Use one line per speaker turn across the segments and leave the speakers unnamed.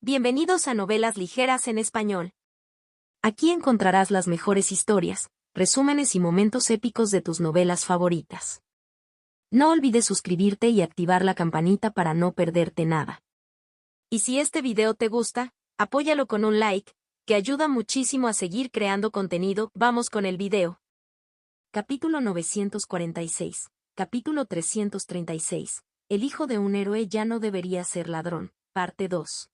Bienvenidos a Novelas Ligeras en Español. Aquí encontrarás las mejores historias, resúmenes y momentos épicos de tus novelas favoritas. No olvides suscribirte y activar la campanita para no perderte nada. Y si este video te gusta, apóyalo con un like, que ayuda muchísimo a seguir creando contenido. Vamos con el video. Capítulo 946. Capítulo 336. El hijo de un héroe ya no debería ser ladrón. Parte 2.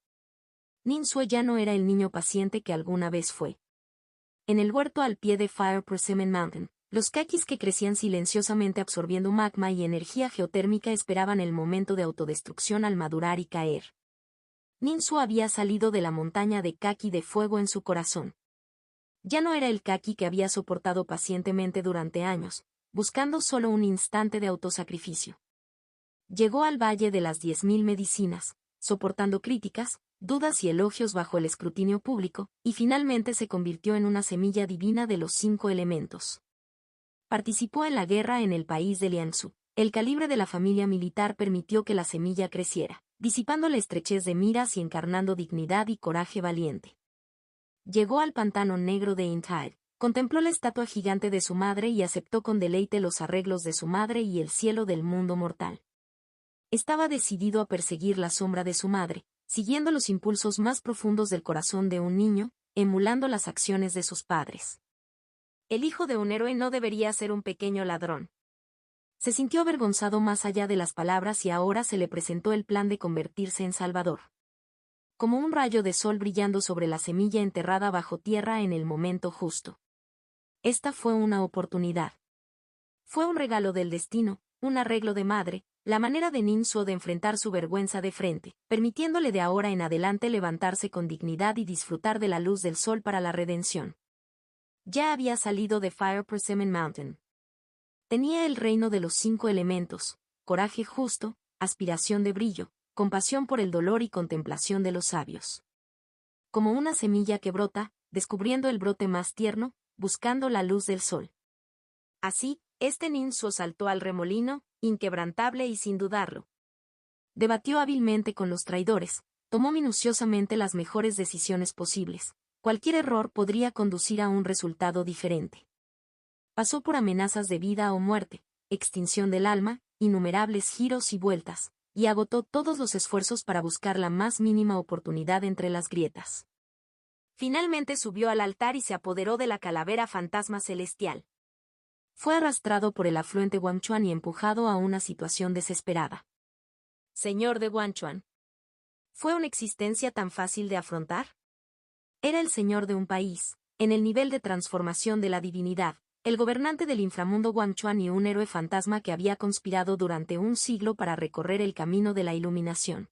Nin Sue ya no era el niño paciente que alguna vez fue. En el huerto al pie de Fire Persimmon Mountain, los kakis que crecían silenciosamente absorbiendo magma y energía geotérmica esperaban el momento de autodestrucción al madurar y caer. Nin Sue había salido de la montaña de kaki de fuego en su corazón. Ya no era el kaki que había soportado pacientemente durante años, buscando solo un instante de autosacrificio. Llegó al Valle de las 10.000 medicinas, soportando críticas, dudas y elogios bajo el escrutinio público, y finalmente se convirtió en una semilla divina de los 5 elementos. Participó en la guerra en el país de Lianzhou. El calibre de la familia militar permitió que la semilla creciera, disipando la estrechez de miras y encarnando dignidad y coraje valiente. Llegó al pantano negro de Intaid, contempló la estatua gigante de su madre y aceptó con deleite los arreglos de su madre y el cielo del mundo mortal. Estaba decidido a perseguir la sombra de su madre, siguiendo los impulsos más profundos del corazón de un niño, emulando las acciones de sus padres. El hijo de un héroe no debería ser un pequeño ladrón. Se sintió avergonzado más allá de las palabras y ahora se le presentó el plan de convertirse en salvador. Como un rayo de sol brillando sobre la semilla enterrada bajo tierra en el momento justo. Esta fue una oportunidad. Fue un regalo del destino, un arreglo de madre, la manera de Nin Sue de enfrentar su vergüenza de frente, permitiéndole de ahora en adelante levantarse con dignidad y disfrutar de la luz del sol para la redención. Ya había salido de Fire Persimmon Mountain. Tenía el reino de los 5 elementos, coraje justo, aspiración de brillo, compasión por el dolor y contemplación de los sabios. Como una semilla que brota, descubriendo el brote más tierno, buscando la luz del sol. Así, Nin Sue saltó al remolino, inquebrantable y sin dudarlo. Debatió hábilmente con los traidores, tomó minuciosamente las mejores decisiones posibles. Cualquier error podría conducir a un resultado diferente. Pasó por amenazas de vida o muerte, extinción del alma, innumerables giros y vueltas, y agotó todos los esfuerzos para buscar la más mínima oportunidad entre las grietas. Finalmente subió al altar y se apoderó de la calavera fantasma celestial. Fue arrastrado por el afluente Guangchuan y empujado a una situación desesperada. Señor de Guangchuan. ¿Fue una existencia tan fácil de afrontar? Era el señor de un país, en el nivel de transformación de la divinidad, el gobernante del inframundo Guangchuan y un héroe fantasma que había conspirado durante un siglo para recorrer el camino de la iluminación.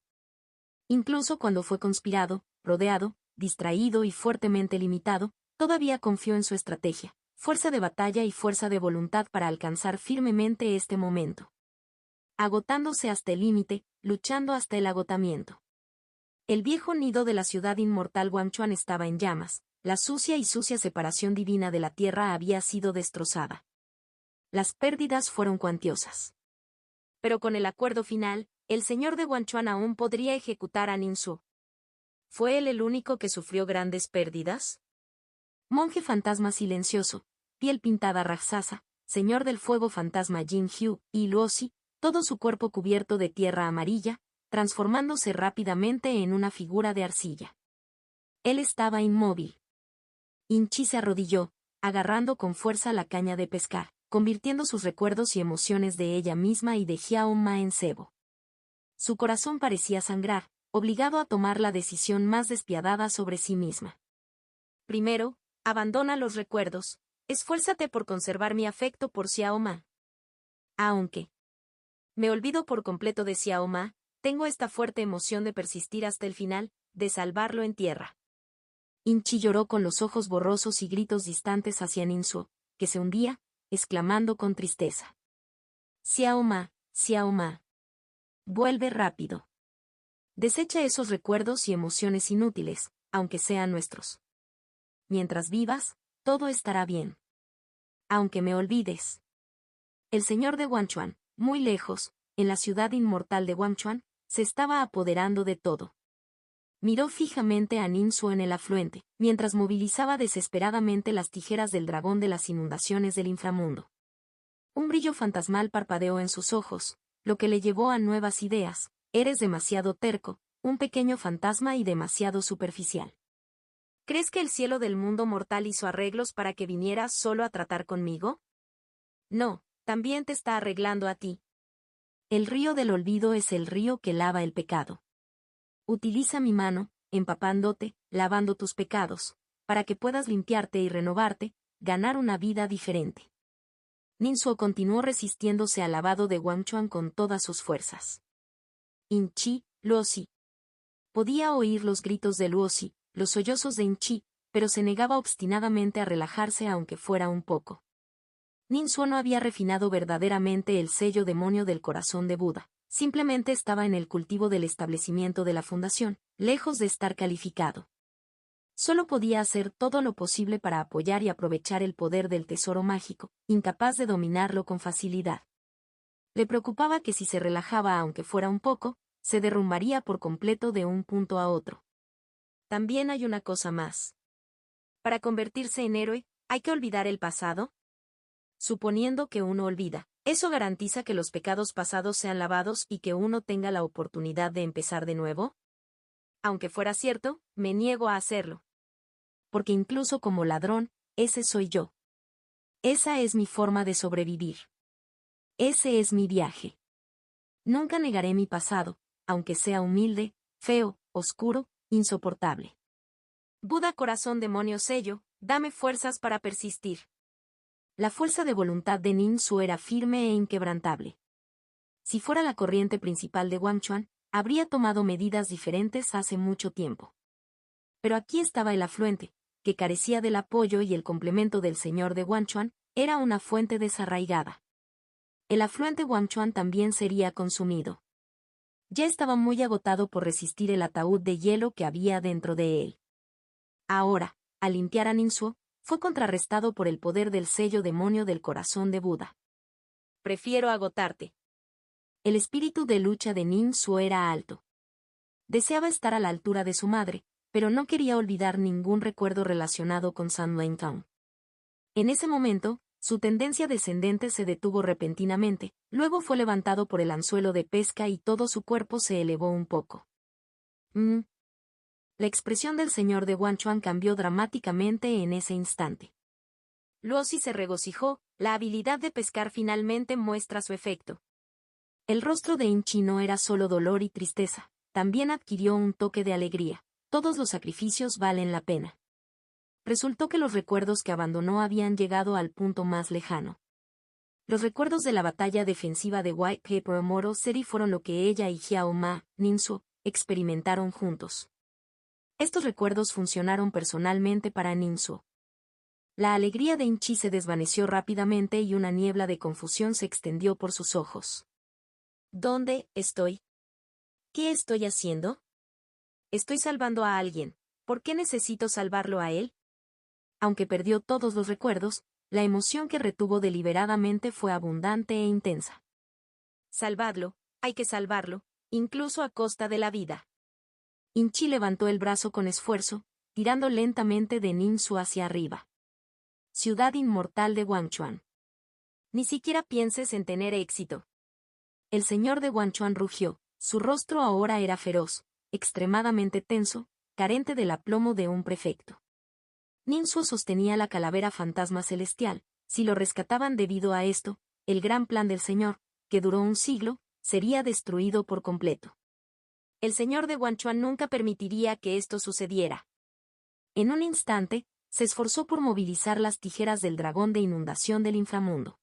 Incluso cuando fue conspirado, rodeado, distraído y fuertemente limitado, todavía confió en su estrategia, fuerza de batalla y fuerza de voluntad para alcanzar firmemente este momento. Agotándose hasta el límite, luchando hasta el agotamiento. El viejo nido de la ciudad inmortal Guangchuan estaba en llamas, la sucia y sucia separación divina de la tierra había sido destrozada. Las pérdidas fueron cuantiosas. Pero con el acuerdo final, el señor de Guangchuan aún podría ejecutar a Nin Sue. ¿Fue él el único que sufrió grandes pérdidas? Monje fantasma silencioso, piel pintada Raksasa, señor del fuego fantasma Jin Hyu, y Luosi, todo su cuerpo cubierto de tierra amarilla, transformándose rápidamente en una figura de arcilla. Él estaba inmóvil. Inchi se arrodilló, agarrando con fuerza la caña de pescar, convirtiendo sus recuerdos y emociones de ella misma y de Xiao Ma en cebo. Su corazón parecía sangrar, obligado a tomar la decisión más despiadada sobre sí misma. Primero, abandona los recuerdos, esfuérzate por conservar mi afecto por Xiao Ma. Aunque me olvido por completo de Xiao Ma, tengo esta fuerte emoción de persistir hasta el final, de salvarlo en tierra. Inchi lloró con los ojos borrosos y gritos distantes hacia Nin Sue, que se hundía, exclamando con tristeza. Xiao Ma, Xiao Ma. Vuelve rápido. Desecha esos recuerdos y emociones inútiles, aunque sean nuestros. Mientras vivas, todo estará bien. Aunque me olvides. El señor de Guangchuan, muy lejos, en la ciudad inmortal de Guangchuan, se estaba apoderando de todo. Miró fijamente a Ninsuo en el afluente, mientras movilizaba desesperadamente las tijeras del dragón de las inundaciones del inframundo. Un brillo fantasmal parpadeó en sus ojos, lo que le llevó a nuevas ideas. Eres demasiado terco, un pequeño fantasma y demasiado superficial. ¿Crees que el cielo del mundo mortal hizo arreglos para que vinieras solo a tratar conmigo? No, también te está arreglando a ti. El río del olvido es el río que lava el pecado. Utiliza mi mano, empapándote, lavando tus pecados, para que puedas limpiarte y renovarte, ganar una vida diferente. Ninsuo continuó resistiéndose al lavado de Wangchuan con todas sus fuerzas. Inchi, Luozi. Podía oír los gritos de Luozi, los sollozos de Inchi, pero se negaba obstinadamente a relajarse aunque fuera un poco. Ninsuo no había refinado verdaderamente el sello demonio del corazón de Buda, simplemente estaba en el cultivo del establecimiento de la fundación, lejos de estar calificado. Solo podía hacer todo lo posible para apoyar y aprovechar el poder del tesoro mágico, incapaz de dominarlo con facilidad. Le preocupaba que si se relajaba aunque fuera un poco, se derrumbaría por completo de un punto a otro. También hay una cosa más. Para convertirse en héroe, ¿hay que olvidar el pasado? Suponiendo que uno olvida, ¿eso garantiza que los pecados pasados sean lavados y que uno tenga la oportunidad de empezar de nuevo? Aunque fuera cierto, me niego a hacerlo. Porque incluso como ladrón, ese soy yo. Esa es mi forma de sobrevivir. Ese es mi viaje. Nunca negaré mi pasado, aunque sea humilde, feo, oscuro, insoportable. Buda corazón demonio sello, dame fuerzas para persistir. La fuerza de voluntad de Ninsuo era firme e inquebrantable. Si fuera la corriente principal de Wangchuan, habría tomado medidas diferentes hace mucho tiempo. Pero aquí estaba el afluente, que carecía del apoyo y el complemento del señor de Wangchuan, era una fuente desarraigada. El afluente Wangchuan también sería consumido. Ya estaba muy agotado por resistir el ataúd de hielo que había dentro de él. Ahora, al limpiar a Ninsuo, fue contrarrestado por el poder del sello demonio del corazón de Buda. Prefiero agotarte. El espíritu de lucha de Ninsuo era alto. Deseaba estar a la altura de su madre, pero no quería olvidar ningún recuerdo relacionado con Sunlane Town. En ese momento, su tendencia descendente se detuvo repentinamente, luego fue levantado por el anzuelo de pesca y todo su cuerpo se elevó un poco. La expresión del señor de Wangchuan cambió dramáticamente en ese instante. Luozi se regocijó, la habilidad de pescar finalmente muestra su efecto. El rostro de Inchi no era solo dolor y tristeza, también adquirió un toque de alegría. Todos los sacrificios valen la pena. Resultó que los recuerdos que abandonó habían llegado al punto más lejano. Los recuerdos de la batalla defensiva de White Pepper Moro City fueron lo que ella y Xiao Ma, Ninsuo, experimentaron juntos. Estos recuerdos funcionaron personalmente para Ninsuo. La alegría de Inchi se desvaneció rápidamente y una niebla de confusión se extendió por sus ojos. ¿Dónde estoy? ¿Qué estoy haciendo? Estoy salvando a alguien. ¿Por qué necesito salvarlo a él? Aunque perdió todos los recuerdos, la emoción que retuvo deliberadamente fue abundante e intensa. Salvadlo, hay que salvarlo, incluso a costa de la vida. Inchi levantó el brazo con esfuerzo, tirando lentamente de Ninsuo hacia arriba. Ciudad inmortal de Wangchuan. Ni siquiera pienses en tener éxito. El señor de Wangchuan rugió, su rostro ahora era feroz, extremadamente tenso, carente del aplomo de un prefecto. Ninsuo sostenía la calavera fantasma celestial. Si lo rescataban debido a esto, el gran plan del señor, que duró un siglo, sería destruido por completo. El señor de Wangchuan nunca permitiría que esto sucediera. En un instante, se esforzó por movilizar las tijeras del dragón de inundación del inframundo.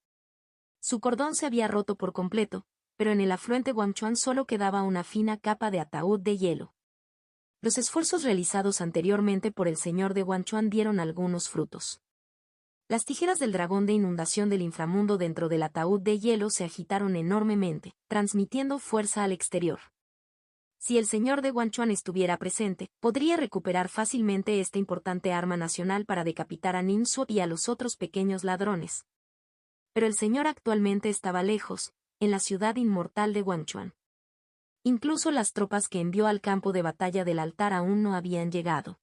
Su cordón se había roto por completo, pero en el afluente Wangchuan solo quedaba una fina capa de ataúd de hielo. Los esfuerzos realizados anteriormente por el señor de Wangchuan dieron algunos frutos. Las tijeras del dragón de inundación del inframundo dentro del ataúd de hielo se agitaron enormemente, transmitiendo fuerza al exterior. Si el señor de Wangchuan estuviera presente, podría recuperar fácilmente esta importante arma nacional para decapitar a Ninsuo y a los otros pequeños ladrones. Pero el señor actualmente estaba lejos, en la ciudad inmortal de Wangchuan. Incluso las tropas que envió al campo de batalla del altar aún no habían llegado.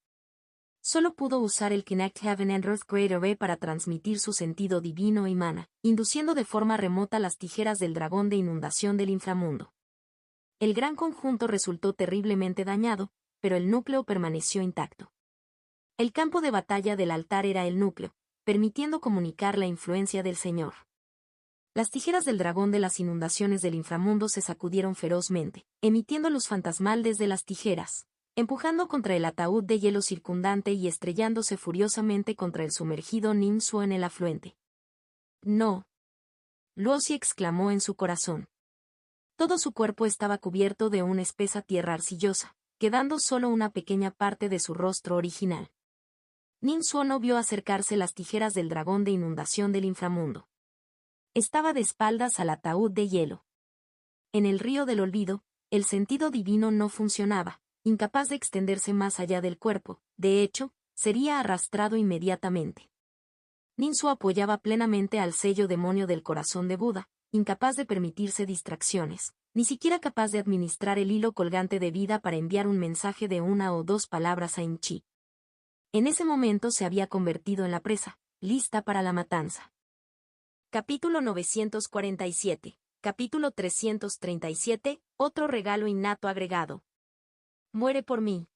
Solo pudo usar el Connect Heaven and Earth Greater B para transmitir su sentido divino y mana, induciendo de forma remota las tijeras del dragón de inundación del inframundo. El gran conjunto resultó terriblemente dañado, pero el núcleo permaneció intacto. El campo de batalla del altar era el núcleo, permitiendo comunicar la influencia del Señor. Las tijeras del dragón de las inundaciones del inframundo se sacudieron ferozmente, emitiendo luz fantasmal desde las tijeras, empujando contra el ataúd de hielo circundante y estrellándose furiosamente contra el sumergido Ninsu en el afluente. «No», Luosi exclamó en su corazón. Todo su cuerpo estaba cubierto de una espesa tierra arcillosa, quedando solo una pequeña parte de su rostro original. Ninsu no vio acercarse las tijeras del dragón de inundación del inframundo. Estaba de espaldas al ataúd de hielo. En el río del olvido, el sentido divino no funcionaba, incapaz de extenderse más allá del cuerpo, de hecho, sería arrastrado inmediatamente. Ninsu apoyaba plenamente al sello demonio del corazón de Buda, incapaz de permitirse distracciones, ni siquiera capaz de administrar el hilo colgante de vida para enviar un mensaje de una o dos palabras a In-Chi. En ese momento se había convertido en la presa, lista para la matanza. Capítulo 947. Capítulo 337. Otro regalo innato agregado. Muere por mí.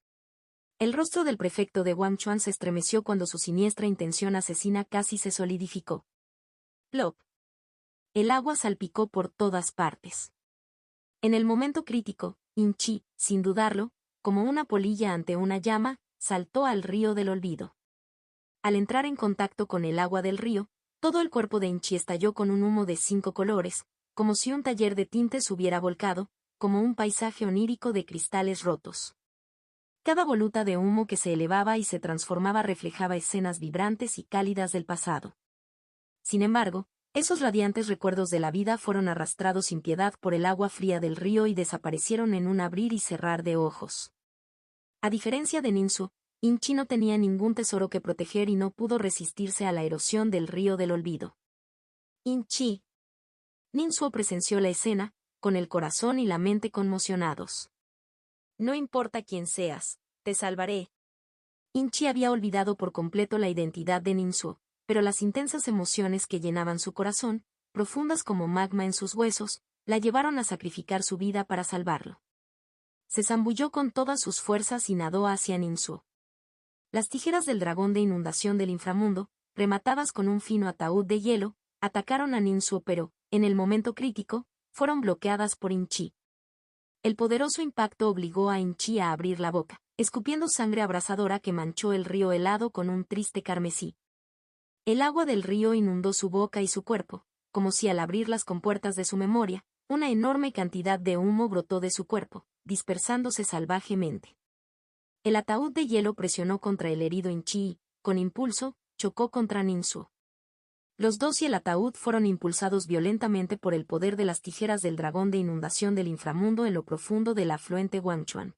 El rostro del prefecto de Wangchuan se estremeció cuando su siniestra intención asesina casi se solidificó. Plop. El agua salpicó por todas partes. En el momento crítico, In-Chi, sin dudarlo, como una polilla ante una llama, saltó al río del olvido. Al entrar en contacto con el agua del río, todo el cuerpo de In-Chi estalló con un humo de 5 colores, como si un taller de tintes hubiera volcado, como un paisaje onírico de cristales rotos. Cada voluta de humo que se elevaba y se transformaba reflejaba escenas vibrantes y cálidas del pasado. Sin embargo, esos radiantes recuerdos de la vida fueron arrastrados sin piedad por el agua fría del río y desaparecieron en un abrir y cerrar de ojos. A diferencia de Ninsu, In-Chi no tenía ningún tesoro que proteger y no pudo resistirse a la erosión del río del olvido. In-Chi. Ninsu presenció la escena, con el corazón y la mente conmocionados. No importa quién seas, te salvaré. In-Chi había olvidado por completo la identidad de Ninsu, pero las intensas emociones que llenaban su corazón, profundas como magma en sus huesos, la llevaron a sacrificar su vida para salvarlo. Se zambulló con todas sus fuerzas y nadó hacia Ninsu. Las tijeras del dragón de inundación del inframundo, rematadas con un fino ataúd de hielo, atacaron a Ninsu pero, en el momento crítico, fueron bloqueadas por In-Chi. El poderoso impacto obligó a In-Chi a abrir la boca, escupiendo sangre abrasadora que manchó el río helado con un triste carmesí. El agua del río inundó su boca y su cuerpo, como si al abrir las compuertas de su memoria, una enorme cantidad de humo brotó de su cuerpo, dispersándose salvajemente. El ataúd de hielo presionó contra el herido In-Chi y, con impulso, chocó contra Ninsu. Los dos y el ataúd fueron impulsados violentamente por el poder de las tijeras del dragón de inundación del inframundo en lo profundo del afluente Wangchuan.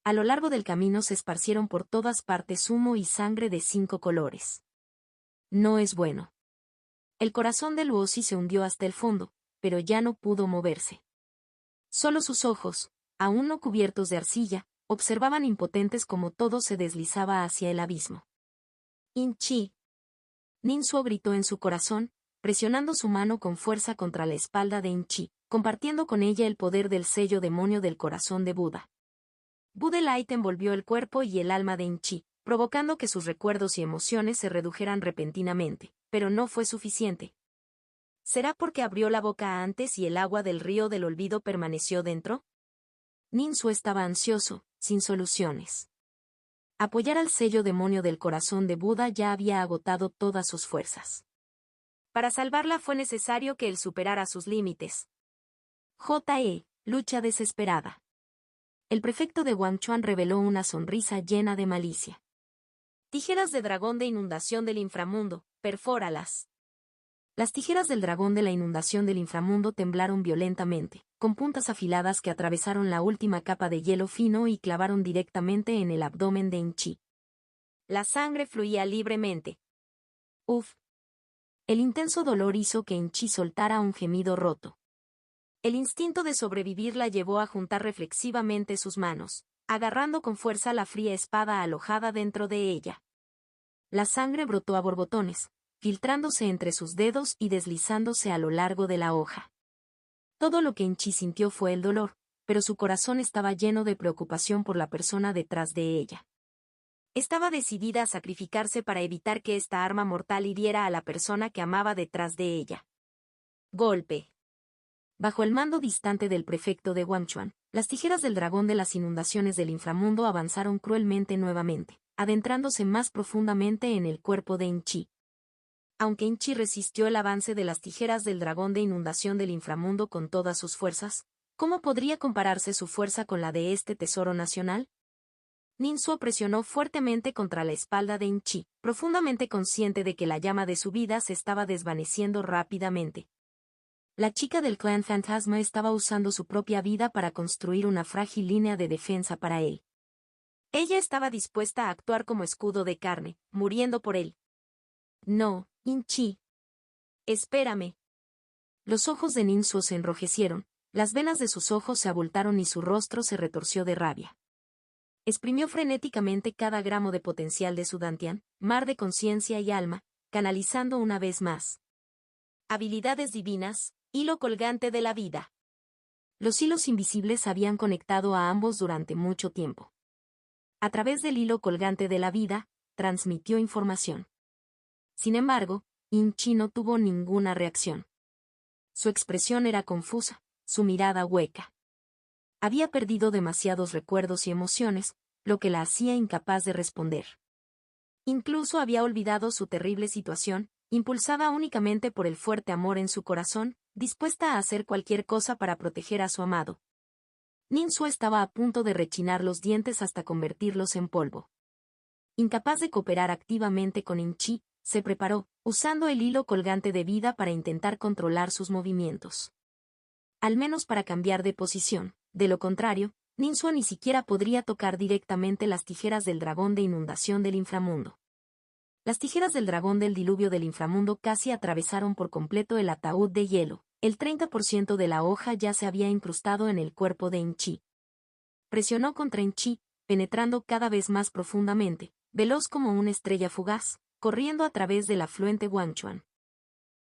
A lo largo del camino se esparcieron por todas partes humo y sangre de 5 colores. No es bueno. El corazón de Luosi se hundió hasta el fondo, pero ya no pudo moverse. Solo sus ojos, aún no cubiertos de arcilla, observaban impotentes como todo se deslizaba hacia el abismo. In-Chi. Ninsu gritó en su corazón, presionando su mano con fuerza contra la espalda de In-Chi, compartiendo con ella el poder del sello demonio del corazón de Buda. Buda Light envolvió el cuerpo y el alma de In-Chi, provocando que sus recuerdos y emociones se redujeran repentinamente, pero no fue suficiente. ¿Será porque abrió la boca antes y el agua del río del olvido permaneció dentro? Ninsu estaba ansioso, sin soluciones. Apoyar al sello demonio del corazón de Buda ya había agotado todas sus fuerzas. Para salvarla fue necesario que él superara sus límites. Lucha desesperada. El prefecto de Wangchuan reveló una sonrisa llena de malicia. Tijeras de dragón de inundación del inframundo, perfóralas. Las tijeras del dragón de la inundación del inframundo temblaron violentamente, con puntas afiladas que atravesaron la última capa de hielo fino y clavaron directamente en el abdomen de In-Chi. La sangre fluía libremente. Uf. El intenso dolor hizo que In-Chi soltara un gemido roto. El instinto de sobrevivir la llevó a juntar reflexivamente sus manos, agarrando con fuerza la fría espada alojada dentro de ella. La sangre brotó a borbotones, filtrándose entre sus dedos y deslizándose a lo largo de la hoja. Todo lo que In-Chi sintió fue el dolor, pero su corazón estaba lleno de preocupación por la persona detrás de ella. Estaba decidida a sacrificarse para evitar que esta arma mortal hiriera a la persona que amaba detrás de ella. Golpe. Bajo el mando distante del prefecto de Wangchuan, las tijeras del dragón de las inundaciones del inframundo avanzaron cruelmente nuevamente, adentrándose más profundamente en el cuerpo de In-Chi. Aunque In-Chi resistió el avance de las tijeras del dragón de inundación del inframundo con todas sus fuerzas, ¿cómo podría compararse su fuerza con la de este tesoro nacional? Ninsuo presionó fuertemente contra la espalda de In-Chi, profundamente consciente de que la llama de su vida se estaba desvaneciendo rápidamente. La chica del clan fantasma estaba usando su propia vida para construir una frágil línea de defensa para él. Ella estaba dispuesta a actuar como escudo de carne, muriendo por él. No, In-Chi. Espérame. Los ojos de Ninsuo se enrojecieron, las venas de sus ojos se abultaron y su rostro se retorció de rabia. Exprimió frenéticamente cada gramo de potencial de su Dantian, mar de conciencia y alma, canalizando una vez más. Habilidades divinas, hilo colgante de la vida. Los hilos invisibles habían conectado a ambos durante mucho tiempo. A través del hilo colgante de la vida, transmitió información. Sin embargo, In-Chi no tuvo ninguna reacción. Su expresión era confusa, su mirada hueca. Había perdido demasiados recuerdos y emociones, lo que la hacía incapaz de responder. Incluso había olvidado su terrible situación, impulsada únicamente por el fuerte amor en su corazón, dispuesta a hacer cualquier cosa para proteger a su amado. Ninsuo estaba a punto de rechinar los dientes hasta convertirlos en polvo. Incapaz de cooperar activamente con In-Chi, se preparó, usando el hilo colgante de vida para intentar controlar sus movimientos. Al menos para cambiar de posición, de lo contrario, Ninsuo ni siquiera podría tocar directamente las tijeras del dragón de inundación del inframundo. Las tijeras del dragón del diluvio del inframundo casi atravesaron por completo el ataúd de hielo. El 30% de la hoja ya se había incrustado en el cuerpo de In-Chi. Presionó contra In-Chi, penetrando cada vez más profundamente, veloz como una estrella fugaz, corriendo a través del afluente Wangchuan.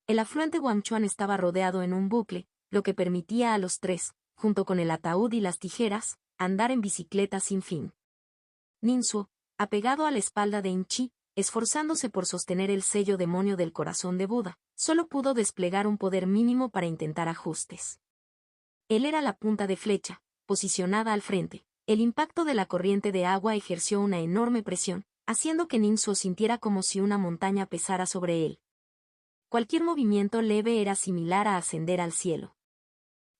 El afluente Wangchuan estaba rodeado en un bucle, lo que permitía a los tres, junto con el ataúd y las tijeras, andar en bicicleta sin fin. Ninsuo, apegado a la espalda de In-Chi, esforzándose por sostener el sello demonio del corazón de Buda, solo pudo desplegar un poder mínimo para intentar ajustes. Él era la punta de flecha, posicionada al frente. El impacto de la corriente de agua ejerció una enorme presión, haciendo que Ninsuo sintiera como si una montaña pesara sobre él. Cualquier movimiento leve era similar a ascender al cielo.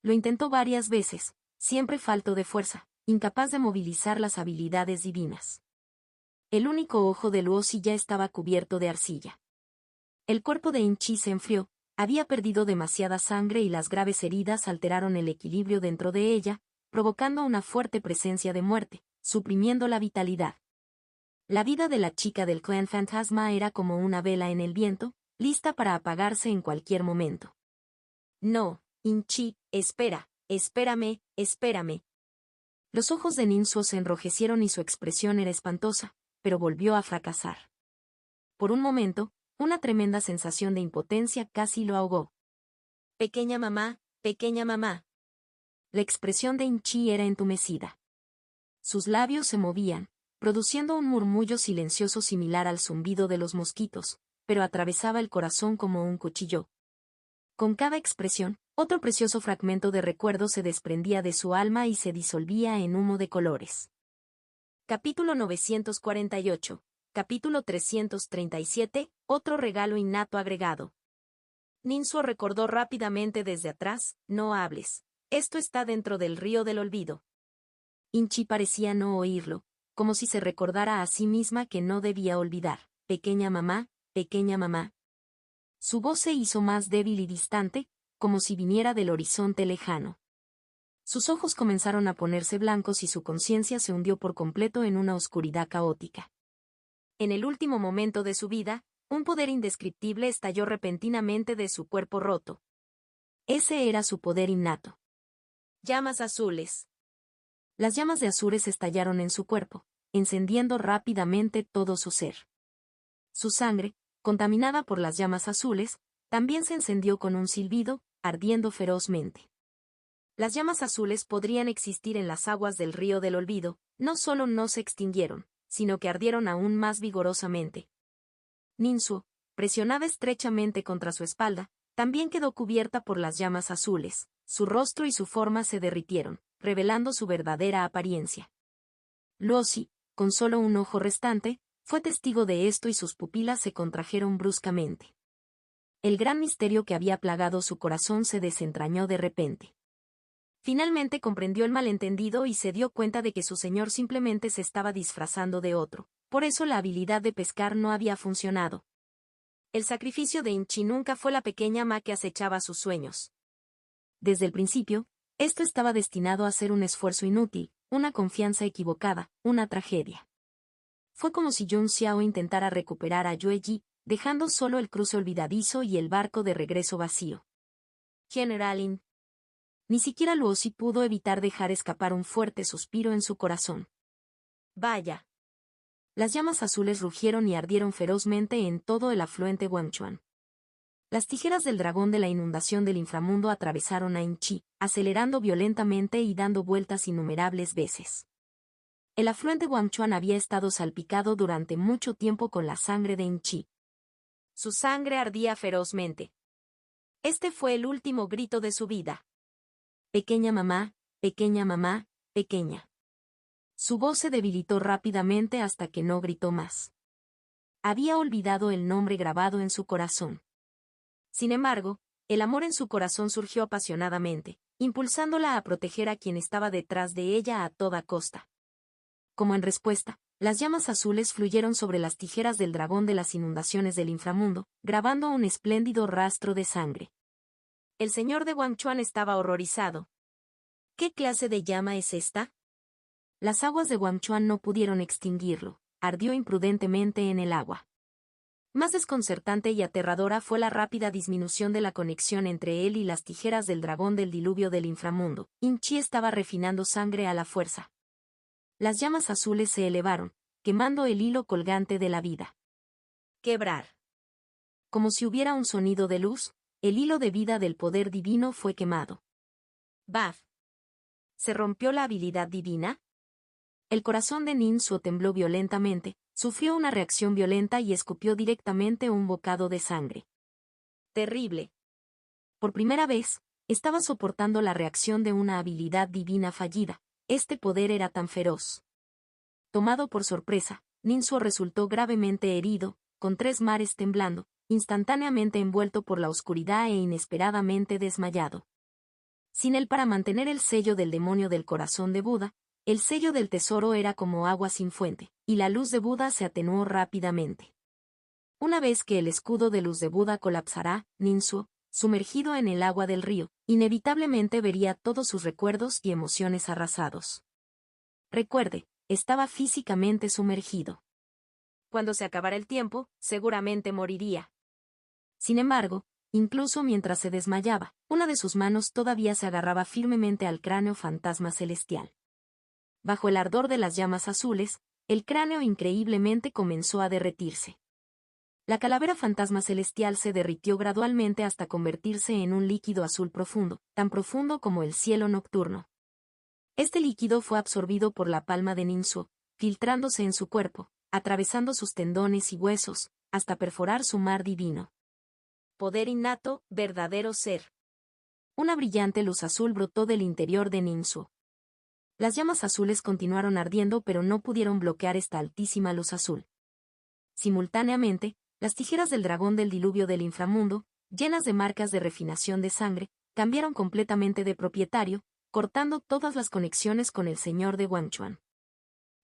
Lo intentó varias veces, siempre falto de fuerza, incapaz de movilizar las habilidades divinas. El único ojo de Luosi ya estaba cubierto de arcilla. El cuerpo de In-Chi se enfrió, había perdido demasiada sangre y las graves heridas alteraron el equilibrio dentro de ella, provocando una fuerte presencia de muerte, suprimiendo la vitalidad. La vida de la chica del clan fantasma era como una vela en el viento, lista para apagarse en cualquier momento. No, In-Chi, espera, espérame, espérame. Los ojos de Ninsuo se enrojecieron y su expresión era espantosa, pero volvió a fracasar. Por un momento, una tremenda sensación de impotencia casi lo ahogó. Pequeña mamá, pequeña mamá. La expresión de In-Chi era entumecida. Sus labios se movían, produciendo un murmullo silencioso similar al zumbido de los mosquitos, pero atravesaba el corazón como un cuchillo. Con cada expresión, otro precioso fragmento de recuerdo se desprendía de su alma y se disolvía en humo de colores. Capítulo 948. Capítulo 337. Otro regalo innato agregado. Ninsuo recordó rápidamente desde atrás, no hables. Esto está dentro del río del olvido. In-Chi parecía no oírlo, como si se recordara a sí misma que no debía olvidar. Pequeña mamá, pequeña mamá. Su voz se hizo más débil y distante, como si viniera del horizonte lejano. Sus ojos comenzaron a ponerse blancos y su conciencia se hundió por completo en una oscuridad caótica. En el último momento de su vida, un poder indescriptible estalló repentinamente de su cuerpo roto. Ese era su poder innato. Llamas azules. Las llamas de azures estallaron en su cuerpo, encendiendo rápidamente todo su ser. Su sangre, contaminada por las llamas azules, también se encendió con un silbido, ardiendo ferozmente. Las llamas azules podrían existir en las aguas del río del olvido, no solo no se extinguieron, sino que ardieron aún más vigorosamente. Ninsuo, presionada estrechamente contra su espalda, también quedó cubierta por las llamas azules, su rostro y su forma se derritieron, revelando su verdadera apariencia. Luozi, con solo un ojo restante, fue testigo de esto y sus pupilas se contrajeron bruscamente. El gran misterio que había plagado su corazón se desentrañó de repente. Finalmente comprendió el malentendido y se dio cuenta de que su señor simplemente se estaba disfrazando de otro, por eso la habilidad de pescar no había funcionado. El sacrificio de Inchi nunca fue la pequeña Ma que acechaba sus sueños. Desde el principio, esto estaba destinado a ser un esfuerzo inútil, una confianza equivocada, una tragedia. Fue como si Yun Xiao intentara recuperar a Yue Yi, dejando solo el cruce olvidadizo y el barco de regreso vacío. Generalin. Ni siquiera Luozi pudo evitar dejar escapar un fuerte suspiro en su corazón. Vaya. Las llamas azules rugieron y ardieron ferozmente en todo el afluente Guangchuan. Las tijeras del dragón de la inundación del inframundo atravesaron a Inchi, acelerando violentamente y dando vueltas innumerables veces. El afluente Guangchuan había estado salpicado durante mucho tiempo con la sangre de Inchi. Su sangre ardía ferozmente. Este fue el último grito de su vida. Pequeña mamá, pequeña mamá, pequeña. Su voz se debilitó rápidamente hasta que no gritó más. Había olvidado el nombre grabado en su corazón. Sin embargo, el amor en su corazón surgió apasionadamente, impulsándola a proteger a quien estaba detrás de ella a toda costa. Como en respuesta, las llamas azules fluyeron sobre las tijeras del dragón de las inundaciones del inframundo, grabando un espléndido rastro de sangre. El señor de Guangchuan estaba horrorizado. ¿Qué clase de llama es esta? Las aguas de Guangchuan no pudieron extinguirlo, ardió imprudentemente en el agua. Más desconcertante y aterradora fue la rápida disminución de la conexión entre él y las tijeras del dragón del diluvio del inframundo. Inchi estaba refinando sangre a la fuerza. Las llamas azules se elevaron, quemando el hilo colgante de la vida. Quebrar. Como si hubiera un sonido de luz, el hilo de vida del poder divino fue quemado. Baf. ¿Se rompió la habilidad divina? El corazón de Ninsuo tembló violentamente, sufrió una reacción violenta y escupió directamente un bocado de sangre. Terrible. Por primera vez, estaba soportando la reacción de una habilidad divina fallida. Este poder era tan feroz. Tomado por sorpresa, Ninsuo resultó gravemente herido, con 3 mares temblando, instantáneamente envuelto por la oscuridad e inesperadamente desmayado. Sin él para mantener el sello del demonio del corazón de Buda, el sello del tesoro era como agua sin fuente, y la luz de Buda se atenuó rápidamente. Una vez que el escudo de luz de Buda colapsará, Ninsuo, sumergido en el agua del río, inevitablemente vería todos sus recuerdos y emociones arrasados. Recuerde, estaba físicamente sumergido. Cuando se acabara el tiempo, seguramente moriría. Sin embargo, incluso mientras se desmayaba, una de sus manos todavía se agarraba firmemente al cráneo fantasma celestial. Bajo el ardor de las llamas azules, el cráneo increíblemente comenzó a derretirse. La calavera fantasma celestial se derritió gradualmente hasta convertirse en un líquido azul profundo, tan profundo como el cielo nocturno. Este líquido fue absorbido por la palma de Ninsuo, filtrándose en su cuerpo, atravesando sus tendones y huesos, hasta perforar su mar divino. Poder innato, verdadero ser. Una brillante luz azul brotó del interior de Ninsuo. Las llamas azules continuaron ardiendo pero no pudieron bloquear esta altísima luz azul. Simultáneamente, las tijeras del dragón del diluvio del inframundo, llenas de marcas de refinación de sangre, cambiaron completamente de propietario, cortando todas las conexiones con el señor de Guangchuan.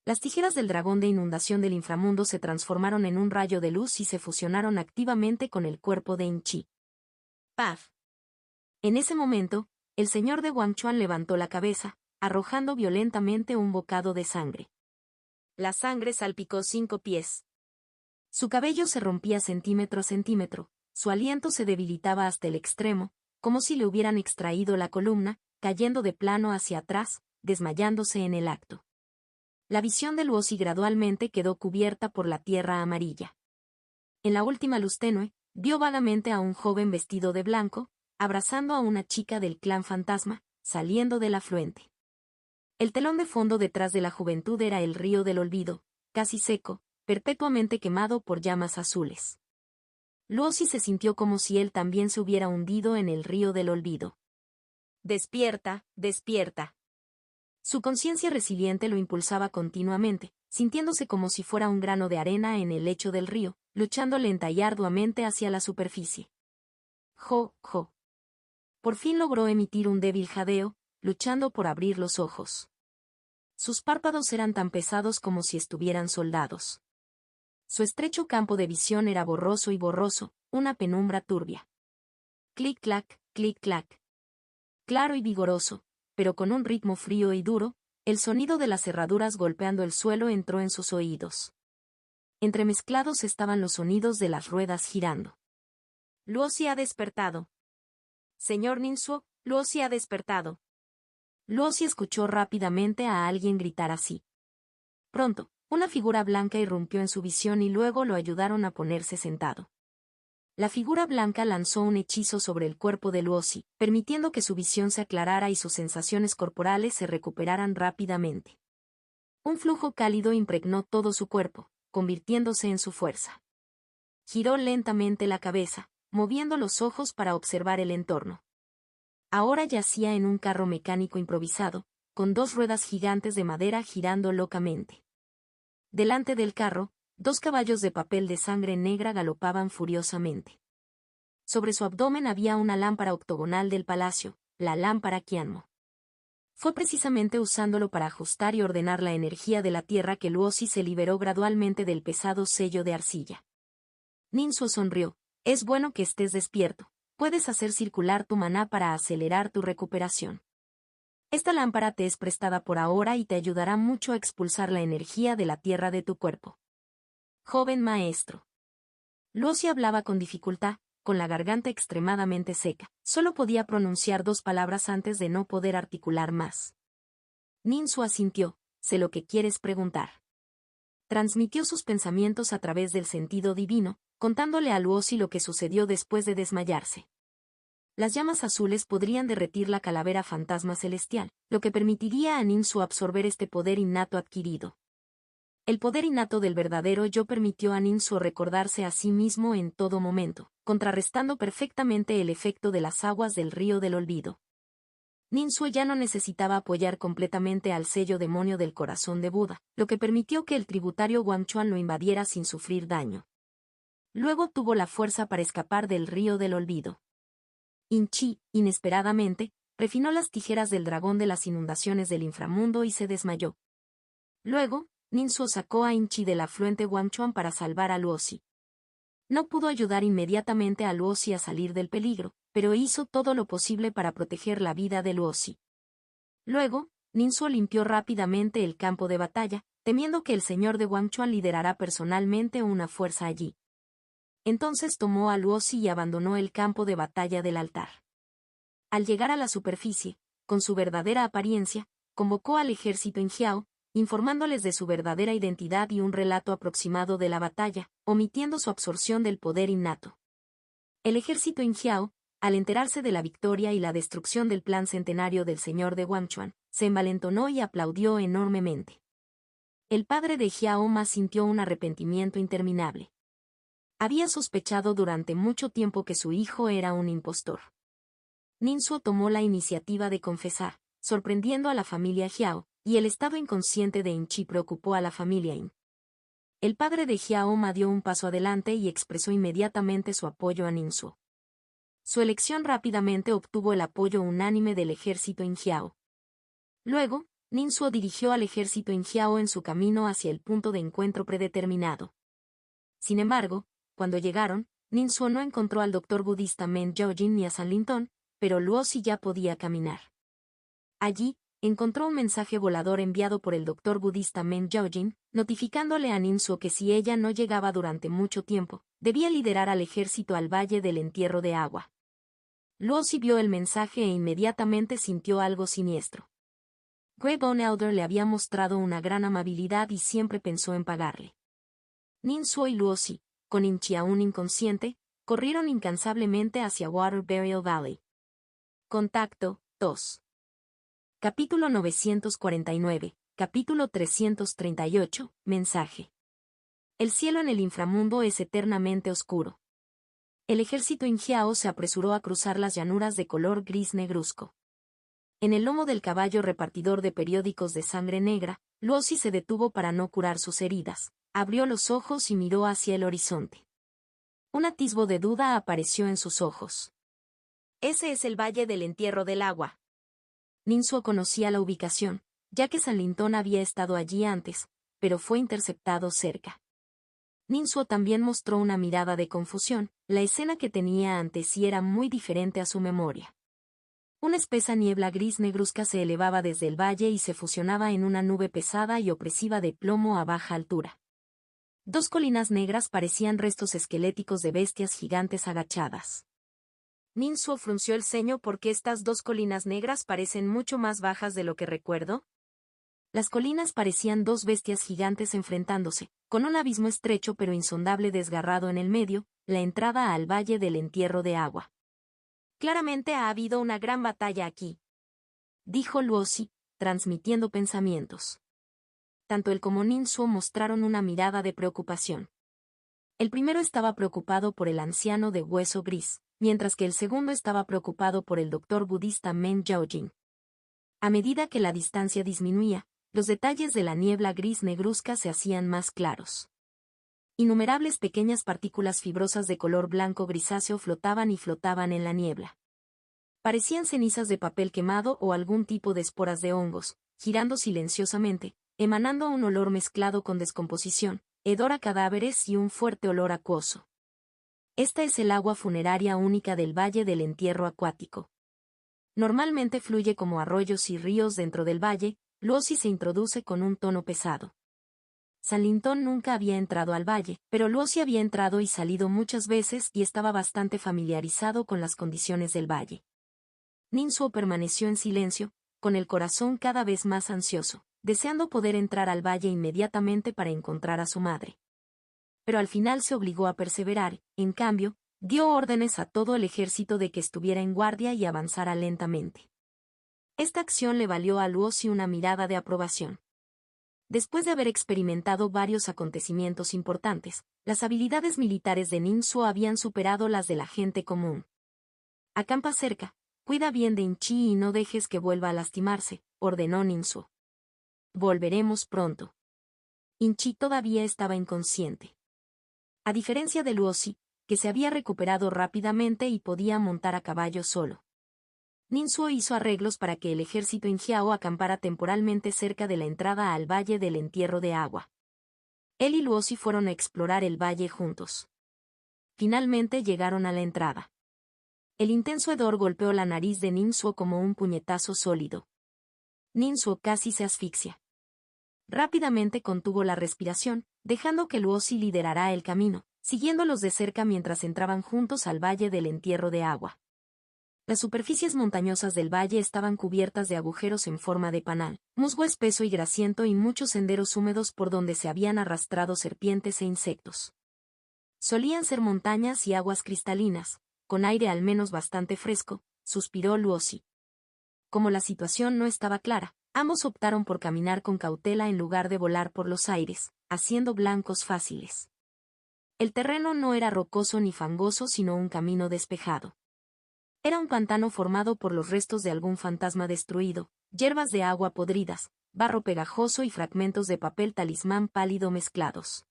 Las tijeras del dragón de inundación del inframundo se transformaron en un rayo de luz y se fusionaron activamente con el cuerpo de Inchi. ¡Paf! En ese momento, el señor de Guangchuan levantó la cabeza, arrojando violentamente un bocado de sangre. La sangre salpicó 5 pies. Su cabello se rompía centímetro a centímetro, su aliento se debilitaba hasta el extremo, como si le hubieran extraído la columna, cayendo de plano hacia atrás, desmayándose en el acto. La visión de Luosi gradualmente quedó cubierta por la tierra amarilla. En la última luz tenue, vio vagamente a un joven vestido de blanco, abrazando a una chica del clan fantasma, saliendo del afluente. El telón de fondo detrás de la juventud era el río del olvido, casi seco, perpetuamente quemado por llamas azules. Luosi se sintió como si él también se hubiera hundido en el río del olvido. Despierta, despierta. Su conciencia resiliente lo impulsaba continuamente, sintiéndose como si fuera un grano de arena en el lecho del río, luchando lenta y arduamente hacia la superficie. Jo, jo. Por fin logró emitir un débil jadeo, luchando por abrir los ojos. Sus párpados eran tan pesados como si estuvieran soldados. Su estrecho campo de visión era borroso y borroso, una penumbra turbia. Clic-clac, clic-clac. Claro y vigoroso, pero con un ritmo frío y duro, el sonido de las cerraduras golpeando el suelo entró en sus oídos. Entremezclados estaban los sonidos de las ruedas girando. Luosi ha despertado. Señor Ninsuo, Luosi ha despertado. Luosi escuchó rápidamente a alguien gritar así. Pronto, una figura blanca irrumpió en su visión y luego lo ayudaron a ponerse sentado. La figura blanca lanzó un hechizo sobre el cuerpo de Luosi, permitiendo que su visión se aclarara y sus sensaciones corporales se recuperaran rápidamente. Un flujo cálido impregnó todo su cuerpo, convirtiéndose en su fuerza. Giró lentamente la cabeza, moviendo los ojos para observar el entorno. Ahora yacía en un carro mecánico improvisado, con dos ruedas gigantes de madera girando locamente. Delante del carro, dos caballos de papel de sangre negra galopaban furiosamente. Sobre su abdomen había una lámpara octogonal del palacio, la lámpara Qianmo. Fue precisamente usándolo para ajustar y ordenar la energía de la tierra que Luosi se liberó gradualmente del pesado sello de arcilla. Ninsuo sonrió. Es bueno que estés despierto. Puedes hacer circular tu maná para acelerar tu recuperación. Esta lámpara te es prestada por ahora y te ayudará mucho a expulsar la energía de la tierra de tu cuerpo. Joven maestro. Luosi hablaba con dificultad, con la garganta extremadamente seca. Solo podía pronunciar dos palabras antes de no poder articular más. Ninsuo asintió. Sé lo que quieres preguntar. Transmitió sus pensamientos a través del sentido divino, contándole a Luosi lo que sucedió después de desmayarse. Las llamas azules podrían derretir la calavera fantasma celestial, lo que permitiría a Ninsuo absorber este poder innato adquirido. El poder innato del verdadero yo permitió a Ninsuo recordarse a sí mismo en todo momento, contrarrestando perfectamente el efecto de las aguas del río del olvido. Ninsuo ya no necesitaba apoyar completamente al sello demonio del corazón de Buda, lo que permitió que el tributario Guangchuan lo invadiera sin sufrir daño. Luego tuvo la fuerza para escapar del río del olvido. In-Chi, inesperadamente, refinó las tijeras del dragón de las inundaciones del inframundo y se desmayó. Luego, Ninsuo sacó a In-Chi del afluente Guangchuan para salvar a Luosi. No pudo ayudar inmediatamente a Luosi a salir del peligro, pero hizo todo lo posible para proteger la vida de Luosi. Luego, Ninsuo limpió rápidamente el campo de batalla, temiendo que el señor de Guangchuan liderará personalmente una fuerza allí. Entonces tomó a Luosi y abandonó el campo de batalla del altar. Al llegar a la superficie, con su verdadera apariencia, convocó al ejército Injiao, informándoles de su verdadera identidad y un relato aproximado de la batalla, omitiendo su absorción del poder innato. El ejército Injiao, al enterarse de la victoria y la destrucción del plan centenario del señor de Guangchuan, se envalentonó y aplaudió enormemente. El padre de Jiao Ma sintió un arrepentimiento interminable. Había sospechado durante mucho tiempo que su hijo era un impostor. Ninsuo tomó la iniciativa de confesar, sorprendiendo a la familia Jiao, y el estado inconsciente de In-Chi preocupó a la familia In. El padre de Jiao Ma dio un paso adelante y expresó inmediatamente su apoyo a Ninsuo. Su elección rápidamente obtuvo el apoyo unánime del ejército Injiao. Luego, Ninsuo dirigió al ejército Injiao en su camino hacia el punto de encuentro predeterminado. Sin embargo, cuando llegaron, Ninsuo no encontró al doctor budista Men Jiaojin ni a San Lintong, pero Luosi ya podía caminar. Allí, encontró un mensaje volador enviado por el doctor budista Men Jiaojin, notificándole a Ninsuo que si ella no llegaba durante mucho tiempo, debía liderar al ejército al Valle del Entierro de Agua. Lucy vio el mensaje e inmediatamente sintió algo siniestro. Greybone Elder le había mostrado una gran amabilidad y siempre pensó en pagarle. Ninsuo y Lucy, con Inchi aún inconsciente, corrieron incansablemente hacia Water Burial Valley. Contacto 2. Capítulo 949, capítulo 338, mensaje. El cielo en el inframundo es eternamente oscuro. El ejército Ingiao se apresuró a cruzar las llanuras de color gris negruzco. En el lomo del caballo repartidor de periódicos de sangre negra, Lucy se detuvo para no curar sus heridas, abrió los ojos y miró hacia el horizonte. Un atisbo de duda apareció en sus ojos. Ese es el Valle del Entierro del Agua. Ninsuo conocía la ubicación, ya que San Lintón había estado allí antes, pero fue interceptado cerca. Ninsuo también mostró una mirada de confusión, la escena que tenía ante sí era muy diferente a su memoria. Una espesa niebla gris negruzca se elevaba desde el valle y se fusionaba en una nube pesada y opresiva de plomo a baja altura. Dos colinas negras parecían restos esqueléticos de bestias gigantes agachadas. Ninsuo frunció el ceño porque estas dos colinas negras parecen mucho más bajas de lo que recuerdo. Las colinas parecían dos bestias gigantes enfrentándose, con un abismo estrecho pero insondable desgarrado en el medio, la entrada al Valle del Entierro de Agua. Claramente ha habido una gran batalla aquí, dijo Lucy, transmitiendo pensamientos. Tanto él como Ninsuo mostraron una mirada de preocupación. El primero estaba preocupado por el anciano de hueso gris, mientras que el segundo estaba preocupado por el doctor budista Men Yaojin. A medida que la distancia disminuía, los detalles de la niebla gris negruzca se hacían más claros. Innumerables pequeñas partículas fibrosas de color blanco grisáceo flotaban y flotaban en la niebla. Parecían cenizas de papel quemado o algún tipo de esporas de hongos, girando silenciosamente, emanando un olor mezclado con descomposición, hedor a cadáveres y un fuerte olor acuoso. Esta es el agua funeraria única del Valle del Entierro Acuático. Normalmente fluye como arroyos y ríos dentro del valle, Lucy se introduce con un tono pesado. San Lintón nunca había entrado al valle, pero Lucy había entrado y salido muchas veces y estaba bastante familiarizado con las condiciones del valle. Ninsuo permaneció en silencio, con el corazón cada vez más ansioso, deseando poder entrar al valle inmediatamente para encontrar a su madre. Pero al final se obligó a perseverar, en cambio, dio órdenes a todo el ejército de que estuviera en guardia y avanzara lentamente. Esta acción le valió a Lucy una mirada de aprobación. Después de haber experimentado varios acontecimientos importantes, las habilidades militares de Ninsuo habían superado las de la gente común. Acampa cerca, cuida bien de Inchi y no dejes que vuelva a lastimarse, ordenó Ninsuo. Volveremos pronto. Inchi todavía estaba inconsciente. A diferencia de Lucy, que se había recuperado rápidamente y podía montar a caballo solo. Ninsuo hizo arreglos para que el ejército Ingiao acampara temporalmente cerca de la entrada al Valle del Entierro de Agua. Él y Lucy fueron a explorar el valle juntos. Finalmente llegaron a la entrada. El intenso hedor golpeó la nariz de Ninsuo como un puñetazo sólido. Ninsuo casi se asfixia. Rápidamente contuvo la respiración, dejando que Lucy liderara el camino, siguiéndolos de cerca mientras entraban juntos al Valle del Entierro de Agua. Las superficies montañosas del valle estaban cubiertas de agujeros en forma de panal, musgo espeso y grasiento y muchos senderos húmedos por donde se habían arrastrado serpientes e insectos. Solían ser montañas y aguas cristalinas, con aire al menos bastante fresco, suspiró Lucy. Como la situación no estaba clara, ambos optaron por caminar con cautela en lugar de volar por los aires, haciendo blancos fáciles. El terreno no era rocoso ni fangoso sino un camino despejado. Era un pantano formado por los restos de algún fantasma destruido, hierbas de agua podridas, barro pegajoso y fragmentos de papel talismán pálido mezclados.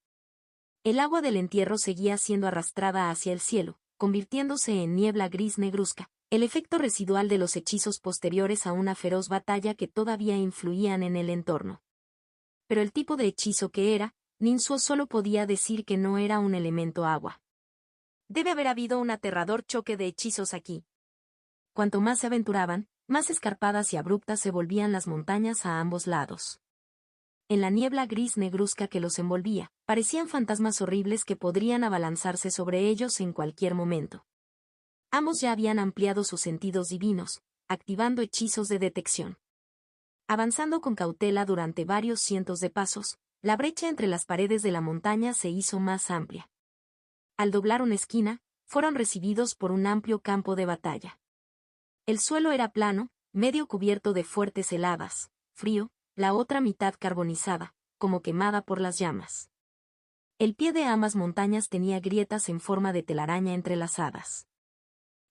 El agua del entierro seguía siendo arrastrada hacia el cielo, convirtiéndose en niebla gris negruzca, el efecto residual de los hechizos posteriores a una feroz batalla que todavía influían en el entorno. Pero el tipo de hechizo que era, Ninsuo solo podía decir que no era un elemento agua. Debe haber habido un aterrador choque de hechizos aquí. Cuanto más se aventuraban, más escarpadas y abruptas se volvían las montañas a ambos lados. En la niebla gris negruzca que los envolvía, parecían fantasmas horribles que podrían abalanzarse sobre ellos en cualquier momento. Ambos ya habían ampliado sus sentidos divinos, activando hechizos de detección. Avanzando con cautela durante varios cientos de pasos, la brecha entre las paredes de la montaña se hizo más amplia. Al doblar una esquina, fueron recibidos por un amplio campo de batalla. El suelo era plano, medio cubierto de fuertes heladas, frío, la otra mitad carbonizada, como quemada por las llamas. El pie de ambas montañas tenía grietas en forma de telaraña entrelazadas.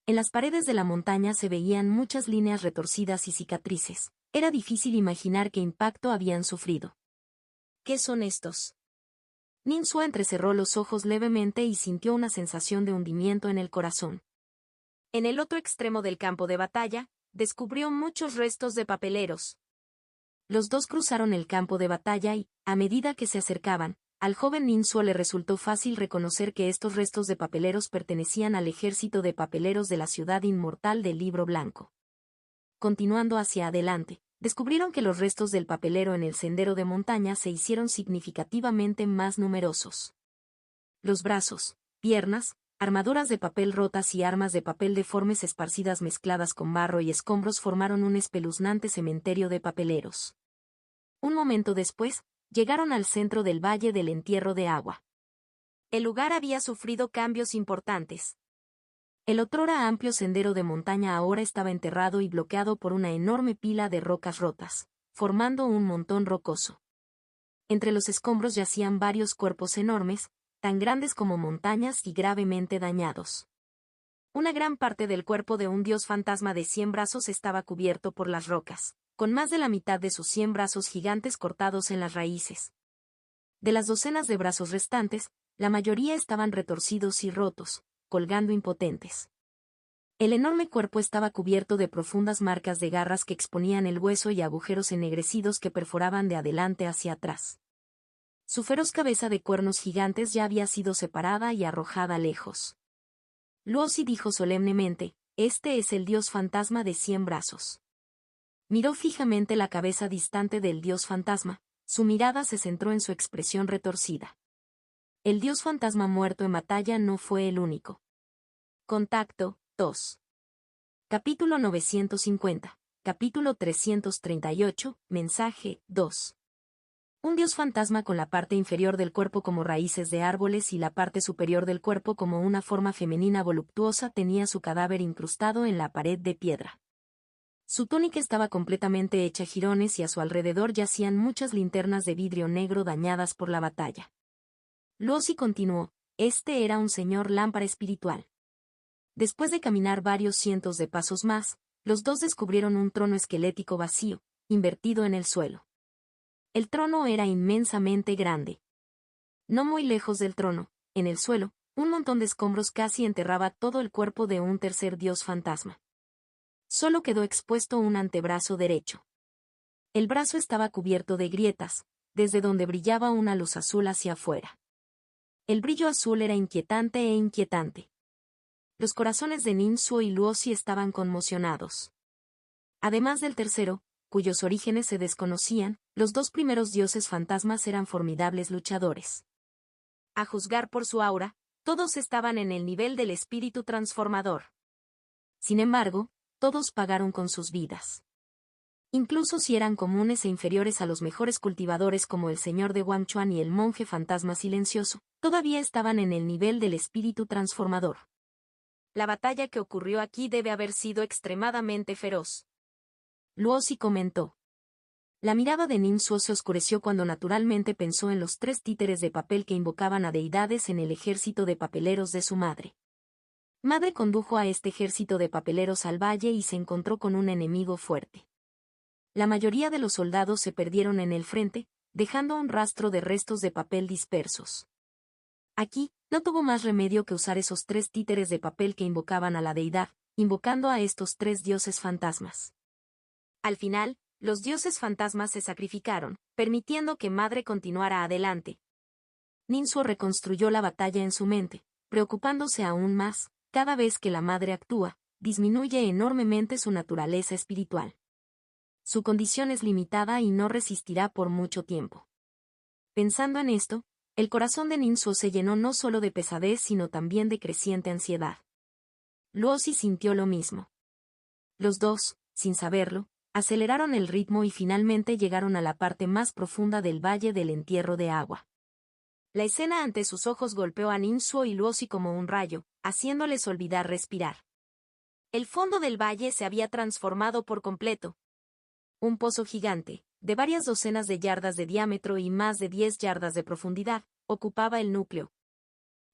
En las paredes de la montaña se veían muchas líneas retorcidas y cicatrices. Era difícil imaginar qué impacto habían sufrido. ¿Qué son estos? Ninsua entrecerró los ojos levemente y sintió una sensación de hundimiento en el corazón. En el otro extremo del campo de batalla, descubrió muchos restos de papeleros. Los dos cruzaron el campo de batalla y, a medida que se acercaban, al joven Ninsua le resultó fácil reconocer que estos restos de papeleros pertenecían al ejército de papeleros de la ciudad inmortal del Libro Blanco. Continuando hacia adelante, descubrieron que los restos del papelero en el sendero de montaña se hicieron significativamente más numerosos. Los brazos, piernas, armaduras de papel rotas y armas de papel deformes esparcidas mezcladas con barro y escombros formaron un espeluznante cementerio de papeleros. Un momento después, llegaron al centro del Valle del Entierro de Agua. El lugar había sufrido cambios importantes. El otrora amplio sendero de montaña ahora estaba enterrado y bloqueado por una enorme pila de rocas rotas, formando un montón rocoso. Entre los escombros yacían varios cuerpos enormes, tan grandes como montañas y gravemente dañados. Una gran parte del cuerpo de un dios fantasma de 100 brazos estaba cubierto por las rocas, con más de la mitad de sus 100 brazos gigantes cortados en las raíces. De las docenas de brazos restantes, la mayoría estaban retorcidos y rotos, colgando impotentes. El enorme cuerpo estaba cubierto de profundas marcas de garras que exponían el hueso y agujeros ennegrecidos que perforaban de adelante hacia atrás. Su feroz cabeza de cuernos gigantes ya había sido separada y arrojada lejos. Luosi dijo solemnemente, «Este es el dios fantasma de 100 brazos». Miró fijamente la cabeza distante del dios fantasma, su mirada se centró en su expresión retorcida. El dios fantasma muerto en batalla no fue el único. Contacto, 2. Capítulo 950. Capítulo 338, mensaje, 2. Un dios fantasma con la parte inferior del cuerpo como raíces de árboles y la parte superior del cuerpo como una forma femenina voluptuosa tenía su cadáver incrustado en la pared de piedra. Su túnica estaba completamente hecha jirones y a su alrededor yacían muchas linternas de vidrio negro dañadas por la batalla. Luosi continuó, este era un señor lámpara espiritual. Después de caminar varios cientos de pasos más, los dos descubrieron un trono esquelético vacío, invertido en el suelo. El trono era inmensamente grande. No muy lejos del trono, en el suelo, un montón de escombros casi enterraba todo el cuerpo de un tercer dios fantasma. Solo quedó expuesto un antebrazo derecho. El brazo estaba cubierto de grietas, desde donde brillaba una luz azul hacia afuera. El brillo azul era inquietante e inquietante. Los corazones de Ninsua y Luosi estaban conmocionados. Además del tercero, cuyos orígenes se desconocían, los dos primeros dioses fantasmas eran formidables luchadores. A juzgar por su aura, todos estaban en el nivel del espíritu transformador. Sin embargo, todos pagaron con sus vidas. Incluso si eran comunes e inferiores a los mejores cultivadores como el señor de Wangchuan y el monje fantasma silencioso, todavía estaban en el nivel del espíritu transformador. La batalla que ocurrió aquí debe haber sido extremadamente feroz. Luosi comentó. La mirada de Ninsua se oscureció cuando naturalmente pensó en los 3 títeres de papel que invocaban a deidades en el ejército de papeleros de su madre. Madre condujo a este ejército de papeleros al valle y se encontró con un enemigo fuerte. La mayoría de los soldados se perdieron en el frente, dejando un rastro de restos de papel dispersos. Aquí, no tuvo más remedio que usar esos 3 títeres de papel que invocaban a la deidad, invocando a estos 3 dioses fantasmas. Al final, los dioses fantasmas se sacrificaron, permitiendo que Madre continuara adelante. Ninsua reconstruyó la batalla en su mente, preocupándose aún más, cada vez que la Madre actúa, disminuye enormemente su naturaleza espiritual. Su condición es limitada y no resistirá por mucho tiempo. Pensando en esto, el corazón de Ninsua se llenó no solo de pesadez sino también de creciente ansiedad. Luosi sintió lo mismo. Los dos, sin saberlo, aceleraron el ritmo y finalmente llegaron a la parte más profunda del valle del entierro de agua. La escena ante sus ojos golpeó a Ninsuo y Luosi como un rayo, haciéndoles olvidar respirar. El fondo del valle se había transformado por completo. Un pozo gigante, de varias docenas de yardas de diámetro y más de 10 yardas de profundidad, ocupaba el núcleo.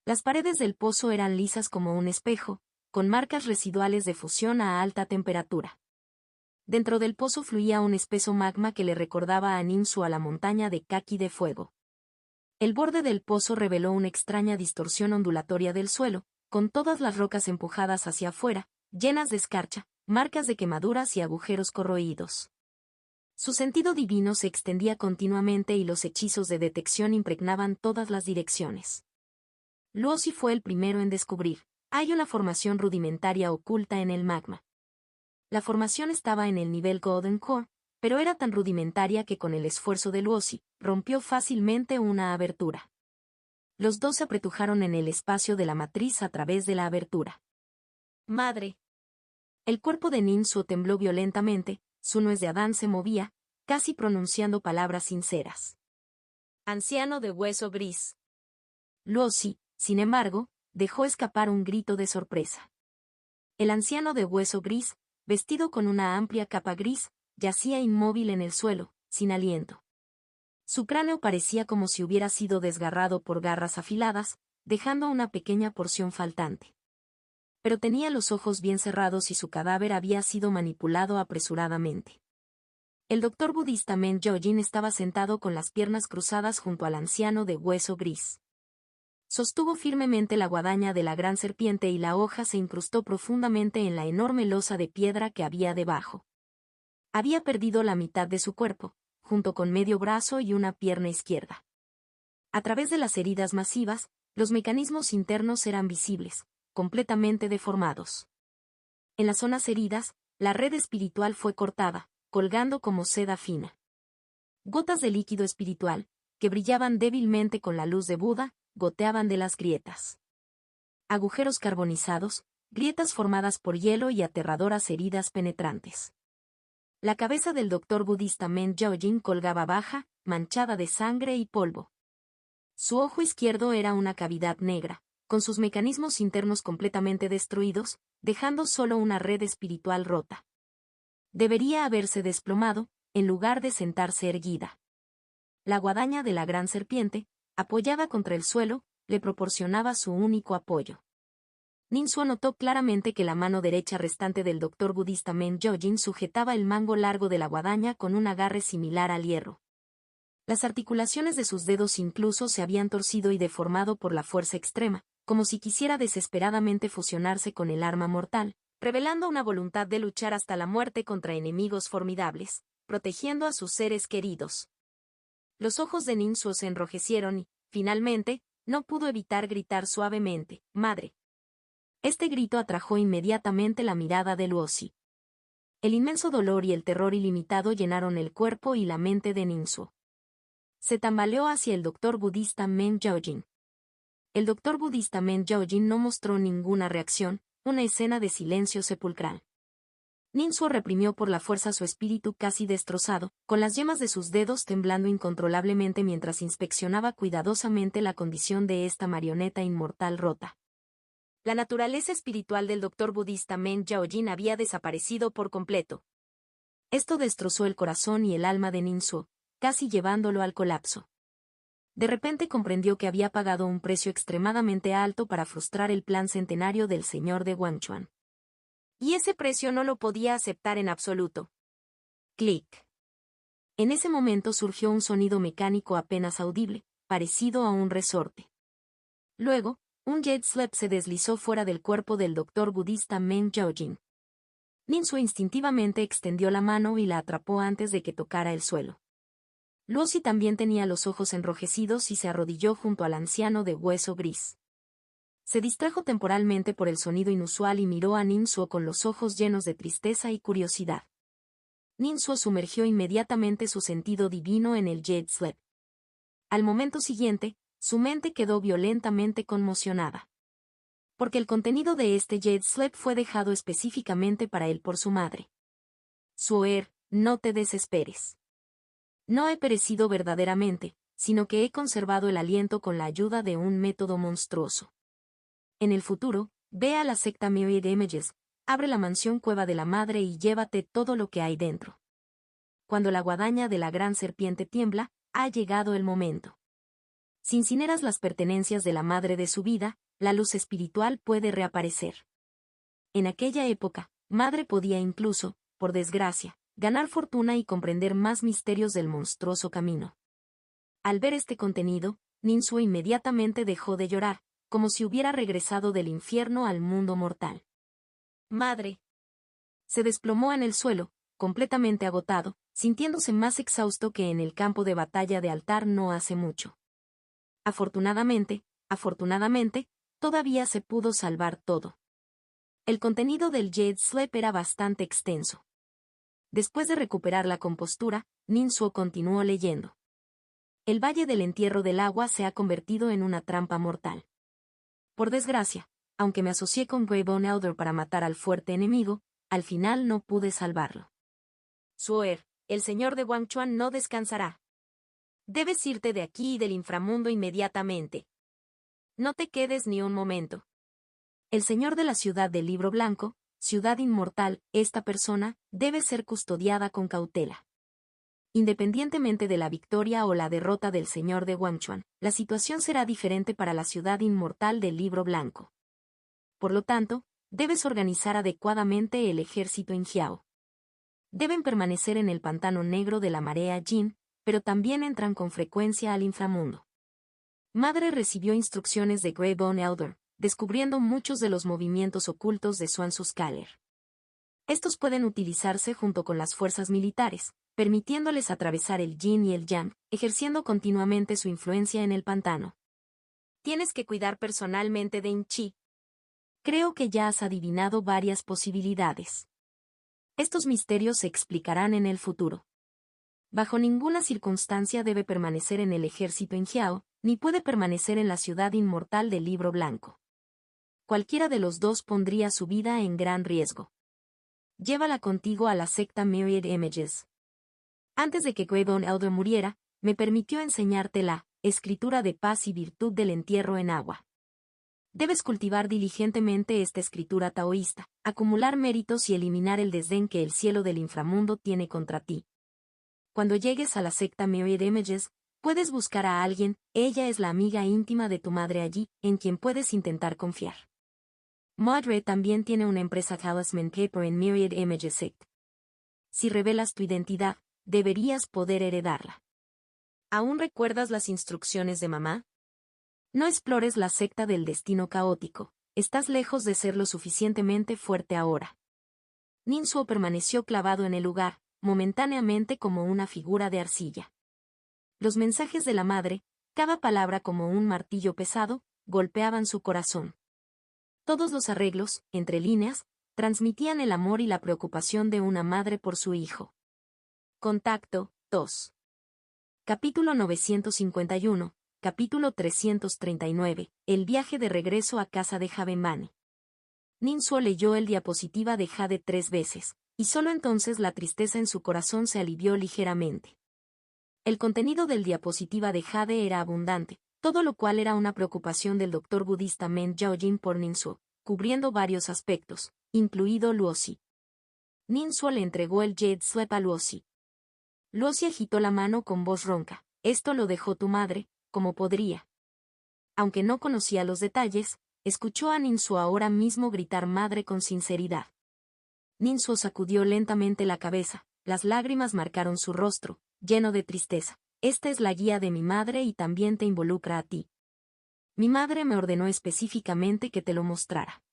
Las paredes del pozo eran lisas como un espejo, con marcas residuales de fusión a alta temperatura. Dentro del pozo fluía un espeso magma que le recordaba a Ninsuo a la montaña de Kaki de fuego. El borde del pozo reveló una extraña distorsión ondulatoria del suelo, con todas las rocas empujadas hacia afuera, llenas de escarcha, marcas de quemaduras y agujeros corroídos. Su sentido divino se extendía continuamente y los hechizos de detección impregnaban todas las direcciones. Luosi fue el primero en descubrir: hay una formación rudimentaria oculta en el magma. La formación estaba en el nivel Golden Core, pero era tan rudimentaria que con el esfuerzo de Luosi, rompió fácilmente una abertura. Los dos se apretujaron en el espacio de la matriz a través de la abertura. ¡Madre! El cuerpo de Ninsuo tembló violentamente, su nuez de Adán se movía, casi pronunciando palabras sinceras. Anciano de hueso gris. Luosi, sin embargo, dejó escapar un grito de sorpresa. El anciano de hueso gris, vestido con una amplia capa gris, yacía inmóvil en el suelo, sin aliento. Su cráneo parecía como si hubiera sido desgarrado por garras afiladas, dejando una pequeña porción faltante. Pero tenía los ojos bien cerrados y su cadáver había sido manipulado apresuradamente. El doctor budista Men Yojin estaba sentado con las piernas cruzadas junto al anciano de hueso gris. Sostuvo firmemente la guadaña de la gran serpiente y la hoja se incrustó profundamente en la enorme losa de piedra que había debajo. Había perdido la mitad de su cuerpo, junto con medio brazo y una pierna izquierda. A través de las heridas masivas, los mecanismos internos eran visibles, completamente deformados. En las zonas heridas, la red espiritual fue cortada, colgando como seda fina. Gotas de líquido espiritual, que brillaban débilmente con la luz de Buda, goteaban de las grietas. Agujeros carbonizados, grietas formadas por hielo y aterradoras heridas penetrantes. La cabeza del doctor budista Men Yojin colgaba baja, manchada de sangre y polvo. Su ojo izquierdo era una cavidad negra, con sus mecanismos internos completamente destruidos, dejando solo una red espiritual rota. Debería haberse desplomado, en lugar de sentarse erguida. La guadaña de la gran serpiente, apoyada contra el suelo, le proporcionaba su único apoyo. Ninsuo notó claramente que la mano derecha restante del doctor budista Men Yojin sujetaba el mango largo de la guadaña con un agarre similar al hierro. Las articulaciones de sus dedos incluso se habían torcido y deformado por la fuerza extrema, como si quisiera desesperadamente fusionarse con el arma mortal, revelando una voluntad de luchar hasta la muerte contra enemigos formidables, protegiendo a sus seres queridos. Los ojos de Ninsuo se enrojecieron y, finalmente, no pudo evitar gritar suavemente: «¡Madre!». Este grito atrajo inmediatamente la mirada de Luosi. El inmenso dolor y el terror ilimitado llenaron el cuerpo y la mente de Ninsuo. Se tambaleó hacia el doctor budista Men Yojin. El doctor budista Men Yojin no mostró ninguna reacción, una escena de silencio sepulcral. Ninsuo reprimió por la fuerza su espíritu casi destrozado, con las yemas de sus dedos temblando incontrolablemente mientras inspeccionaba cuidadosamente la condición de esta marioneta inmortal rota. La naturaleza espiritual del doctor budista Men Yojin había desaparecido por completo. Esto destrozó el corazón y el alma de Ninsuo, casi llevándolo al colapso. De repente comprendió que había pagado un precio extremadamente alto para frustrar el plan centenario del señor de Guangchuan. Y ese precio no lo podía aceptar en absoluto. Clic. En ese momento surgió un sonido mecánico apenas audible, parecido a un resorte. Luego, un jet slip se deslizó fuera del cuerpo del doctor budista Men Yojin. Ninsuo instintivamente extendió la mano y la atrapó antes de que tocara el suelo. Luosi también tenía los ojos enrojecidos y se arrodilló junto al anciano de hueso gris. Se distrajo temporalmente por el sonido inusual y miró a Ninsuo con los ojos llenos de tristeza y curiosidad. Ninsuo sumergió inmediatamente su sentido divino en el jet slip. Al momento siguiente, su mente quedó violentamente conmocionada. porque el contenido de este Jade Slip fue dejado específicamente para él por su madre. Suoer, no te desesperes. No he perecido verdaderamente, sino que he conservado el aliento con la ayuda de un método monstruoso. En el futuro, ve a la secta Myriad Images, abre la mansión Cueva de la Madre y llévate todo lo que hay dentro. Cuando la guadaña de la gran serpiente tiembla, ha llegado el momento. Si incineras las pertenencias de la madre de su vida, la luz espiritual puede reaparecer. En aquella época, madre podía incluso, por desgracia, ganar fortuna y comprender más misterios del monstruoso camino. Al ver este contenido, Ninsuo inmediatamente dejó de llorar, como si hubiera regresado del infierno al mundo mortal. Madre. Se desplomó en el suelo, completamente agotado, sintiéndose más exhausto que en el campo de batalla de Altar no hace mucho. Afortunadamente, todavía se pudo salvar todo. El contenido del Jade Slip era bastante extenso. Después de recuperar la compostura, Ninsuo continuó leyendo. El Valle del Entierro del Agua se ha convertido en una trampa mortal. Por desgracia, aunque me asocié con Greybone Elder para matar al fuerte enemigo, al final no pude salvarlo. Suoer, el señor de Wangchuan no descansará. Debes irte de aquí y del inframundo inmediatamente. No te quedes ni un momento. El señor de la ciudad del Libro Blanco, ciudad inmortal, esta persona, debe ser custodiada con cautela. Independientemente de la victoria o la derrota del señor de Wangchuan, la situación será diferente para la ciudad inmortal del Libro Blanco. Por lo tanto, debes organizar adecuadamente el ejército Injiao. Deben permanecer en el pantano negro de la marea Jin, pero también entran con frecuencia al inframundo. Madre recibió instrucciones de Greybone Elder, descubriendo muchos de los movimientos ocultos de Swan Suskaler. Estos pueden utilizarse junto con las fuerzas militares, permitiéndoles atravesar el Yin y el Yang, ejerciendo continuamente su influencia en el pantano. Tienes que cuidar personalmente de Inchi. Creo que ya has adivinado varias posibilidades. Estos misterios se explicarán en el futuro. Bajo ninguna circunstancia debe permanecer en el ejército Injiao, ni puede permanecer en la ciudad inmortal del Libro Blanco. Cualquiera de los dos pondría su vida en gran riesgo. Llévala contigo a la secta Myriad Images. Antes de que Greybone Elder muriera, me permitió enseñarte la escritura de paz y virtud del entierro en agua. Debes cultivar diligentemente esta escritura taoísta, acumular méritos y eliminar el desdén que el cielo del inframundo tiene contra ti. Cuando llegues a la secta Myriad Images, puedes buscar a alguien, ella es la amiga íntima de tu madre allí, en quien puedes intentar confiar. Madre también tiene una empresa Talisman Paper en Myriad Images Sect. Si revelas tu identidad, deberías poder heredarla. ¿Aún recuerdas las instrucciones de mamá? No explores la secta del destino caótico, estás lejos de ser lo suficientemente fuerte ahora. Ninsuo permaneció clavado en el lugar, momentáneamente como una figura de arcilla. Los mensajes de la madre, cada palabra como un martillo pesado, golpeaban su corazón. Todos los arreglos, entre líneas, transmitían el amor y la preocupación de una madre por su hijo. Contacto 2. Capítulo 951, capítulo 339, el viaje de regreso a casa de Javemani. Ninsuo leyó el diapositiva de Jade 3 veces, y solo entonces la tristeza en su corazón se alivió ligeramente. El contenido del diapositiva de Jade era abundante, todo lo cual era una preocupación del doctor budista Men Jiaojin por Ninsuo, cubriendo varios aspectos, incluido Luozi. Ninsuo le entregó el Jade Slip a Luozi. Luozi agitó la mano con voz ronca. Esto lo dejó tu madre, como podría. Aunque no conocía los detalles, escuchó a Ninsuo ahora mismo gritar madre con sinceridad. Ninsuo sacudió lentamente la cabeza, las lágrimas marcaron su rostro, lleno de tristeza. Esta es la guía de mi madre y también te involucra a ti. Mi madre me ordenó específicamente que te lo mostrara.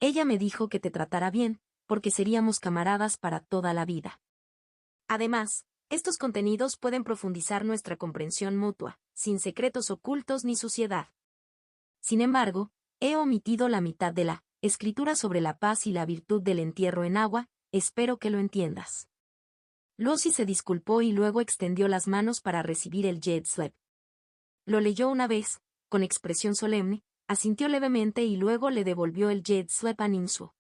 Ella me dijo que te tratara bien, porque seríamos camaradas para toda la vida. Además, estos contenidos pueden profundizar nuestra comprensión mutua, sin secretos ocultos ni suciedad. Sin embargo, he omitido la mitad de la escritura sobre la paz y la virtud del entierro en agua, espero que lo entiendas. Luozi se disculpó y luego extendió las manos para recibir el Jade Slip. Lo leyó una vez, con expresión solemne, Asintió levemente y luego le devolvió el Jet Slep a Ninsuo.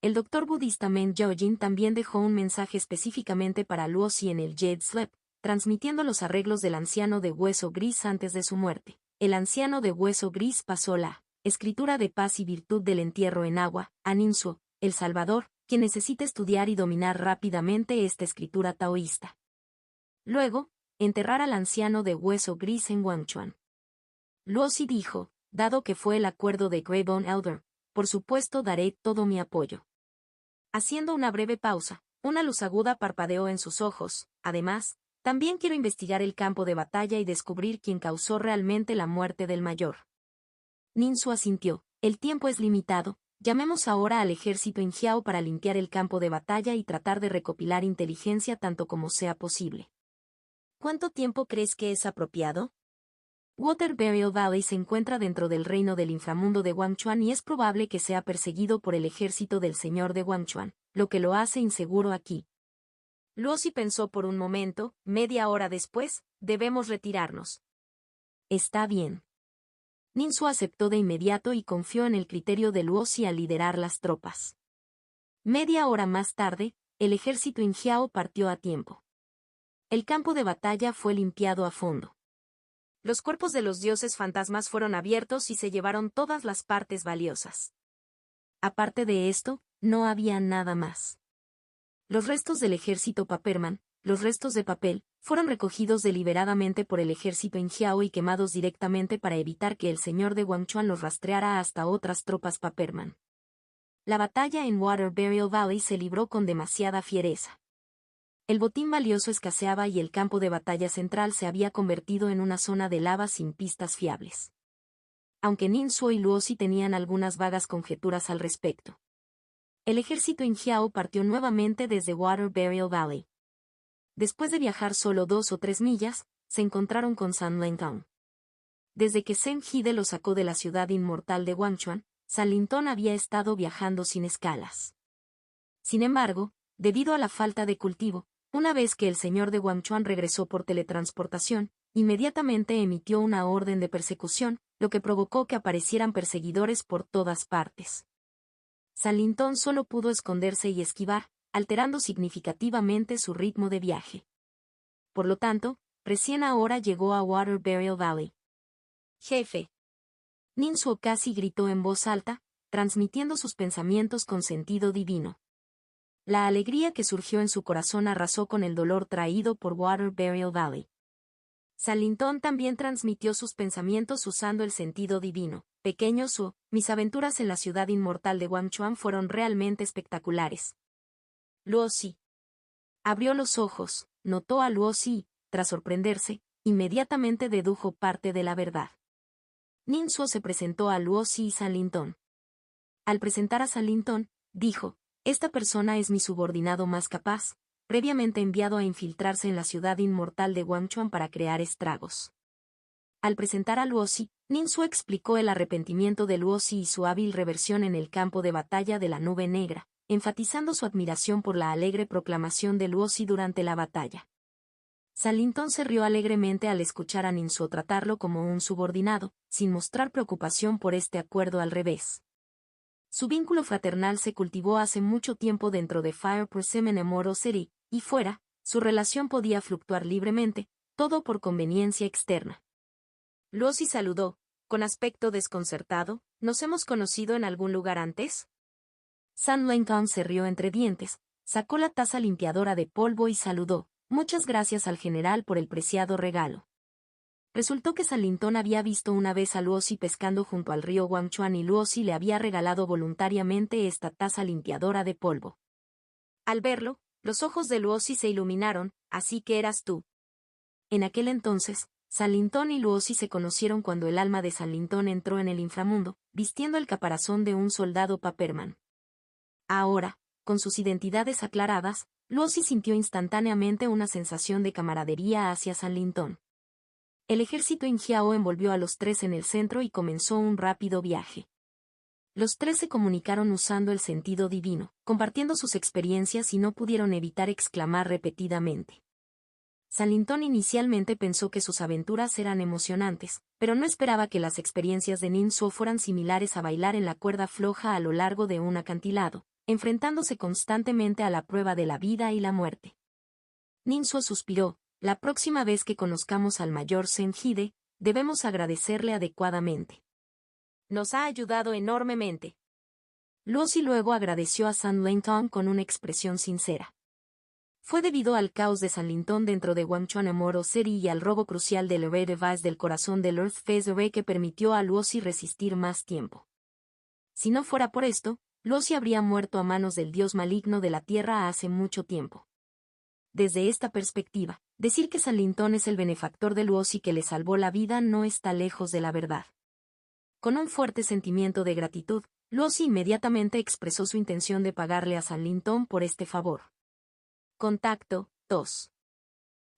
El doctor budista Men Gyojin también dejó un mensaje específicamente para Luosi en el Jet Slep, transmitiendo los arreglos del anciano de hueso gris antes de su muerte. El anciano de hueso gris pasó la escritura de paz y virtud del entierro en agua a Ninsuo, el Salvador, quien necesita estudiar y dominar rápidamente esta escritura taoísta. Luego, enterrar al anciano de hueso gris en Guangchuan. Luosi dijo, dado que fue el acuerdo de Greybone Elder, por supuesto daré todo mi apoyo. Haciendo una breve pausa, una luz aguda parpadeó en sus ojos. Además, también quiero investigar el campo de batalla y descubrir quién causó realmente la muerte del mayor. Ninsuo asintió. El tiempo es limitado. Llamemos ahora al ejército Injiao para limpiar el campo de batalla y tratar de recopilar inteligencia tanto como sea posible. ¿Cuánto tiempo crees que es apropiado? Water Burial Valley se encuentra dentro del reino del inframundo de Guangchuan y es probable que sea perseguido por el ejército del señor de Guangchuan, lo que lo hace inseguro aquí. Luosi pensó por un momento. Media hora después, debemos retirarnos. Está bien. Ninsuo aceptó de inmediato y confió en el criterio de Luosi al liderar las tropas. Media hora más tarde, el ejército Injiao partió a tiempo. El campo de batalla fue limpiado a fondo. Los cuerpos de los dioses fantasmas fueron abiertos y se llevaron todas las partes valiosas. Aparte de esto, no había nada más. Los restos del ejército Paperman, los restos de papel, fueron recogidos deliberadamente por el ejército Injiao y quemados directamente para evitar que el señor de Guangchuan los rastreara hasta otras tropas Paperman. La batalla en Water Burial Valley se libró con demasiada fiereza. El botín valioso escaseaba y el campo de batalla central se había convertido en una zona de lava sin pistas fiables. Aunque Ninsuo y Luosi tenían algunas vagas conjeturas al respecto. El ejército Injiao partió nuevamente desde Water Burial Valley. Después de viajar solo 2 o 3 millas, se encontraron con San Lintong. Desde que Zheng Hide lo sacó de la ciudad inmortal de Guangchuan, San Lintong había estado viajando sin escalas. Sin embargo, debido a la falta de cultivo, una vez que el señor de Guangchuan regresó por teletransportación, inmediatamente emitió una orden de persecución, lo que provocó que aparecieran perseguidores por todas partes. San Lintong solo pudo esconderse y esquivar, alterando significativamente su ritmo de viaje. Por lo tanto, recién ahora llegó a Water Burial Valley. Jefe. Ninsuo casi gritó en voz alta, transmitiendo sus pensamientos con sentido divino. La alegría que surgió en su corazón arrasó con el dolor traído por Water Burial Valley. San Lintong también transmitió sus pensamientos usando el sentido divino. Pequeño Su, mis aventuras en la ciudad inmortal de Guangchuan fueron realmente espectaculares. Luosi. Abrió los ojos, notó a Luosi y, tras sorprenderse, inmediatamente dedujo parte de la verdad. Ninsuo se presentó a Luosi y San Lintong. Al presentar a San Lintong, dijo, esta persona es mi subordinado más capaz, previamente enviado a infiltrarse en la ciudad inmortal de Guangchuan para crear estragos. Al presentar a Luosi, Ninsuo explicó el arrepentimiento de Luosi y su hábil reversión en el campo de batalla de la nube negra, enfatizando su admiración por la alegre proclamación de Luosi durante la batalla. San Lintong se rió alegremente al escuchar a Ninsuo tratarlo como un subordinado, sin mostrar preocupación por este acuerdo al revés. Su vínculo fraternal se cultivó hace mucho tiempo dentro de Fire Persimmon Immortal City, y fuera, su relación podía fluctuar libremente, todo por conveniencia externa. Luosi saludó, con aspecto desconcertado. ¿Nos hemos conocido en algún lugar antes? San Lintong se rió entre dientes, sacó la taza limpiadora de polvo y saludó. Muchas gracias al general por el preciado regalo. Resultó que San Lintong había visto una vez a Luosi pescando junto al río Guangchuan y Luosi le había regalado voluntariamente esta taza limpiadora de polvo. Al verlo, los ojos de Luosi se iluminaron. Así que eras tú. En aquel entonces, San Lintong y Luosi se conocieron cuando el alma de San Lintong entró en el inframundo, vistiendo el caparazón de un soldado Paperman. Ahora, con sus identidades aclaradas, Luosi sintió instantáneamente una sensación de camaradería hacia San Lintong. El ejército Injiao envolvió a los 3 en el centro y comenzó un rápido viaje. Los 3 se comunicaron usando el sentido divino, compartiendo sus experiencias y no pudieron evitar exclamar repetidamente. Salintón inicialmente pensó que sus aventuras eran emocionantes, pero no esperaba que las experiencias de Ninsuo fueran similares a bailar en la cuerda floja a lo largo de un acantilado, enfrentándose constantemente a la prueba de la vida y la muerte. Ninsuo suspiró: la próxima vez que conozcamos al mayor Senhide, debemos agradecerle adecuadamente. Nos ha ayudado enormemente. Luosi luego agradeció a San Lintong con una expresión sincera. Fue debido al caos de San Lintong dentro de Wangchuan Amoro City y al robo crucial del Red Device del corazón del Earth Phase que permitió a Luosi resistir más tiempo. Si no fuera por esto, Luosi habría muerto a manos del dios maligno de la tierra hace mucho tiempo. Desde esta perspectiva, decir que San Lintong es el benefactor de Luosi que le salvó la vida no está lejos de la verdad. Con un fuerte sentimiento de gratitud, Luosi inmediatamente expresó su intención de pagarle a San Lintong por este favor. Contacto 2.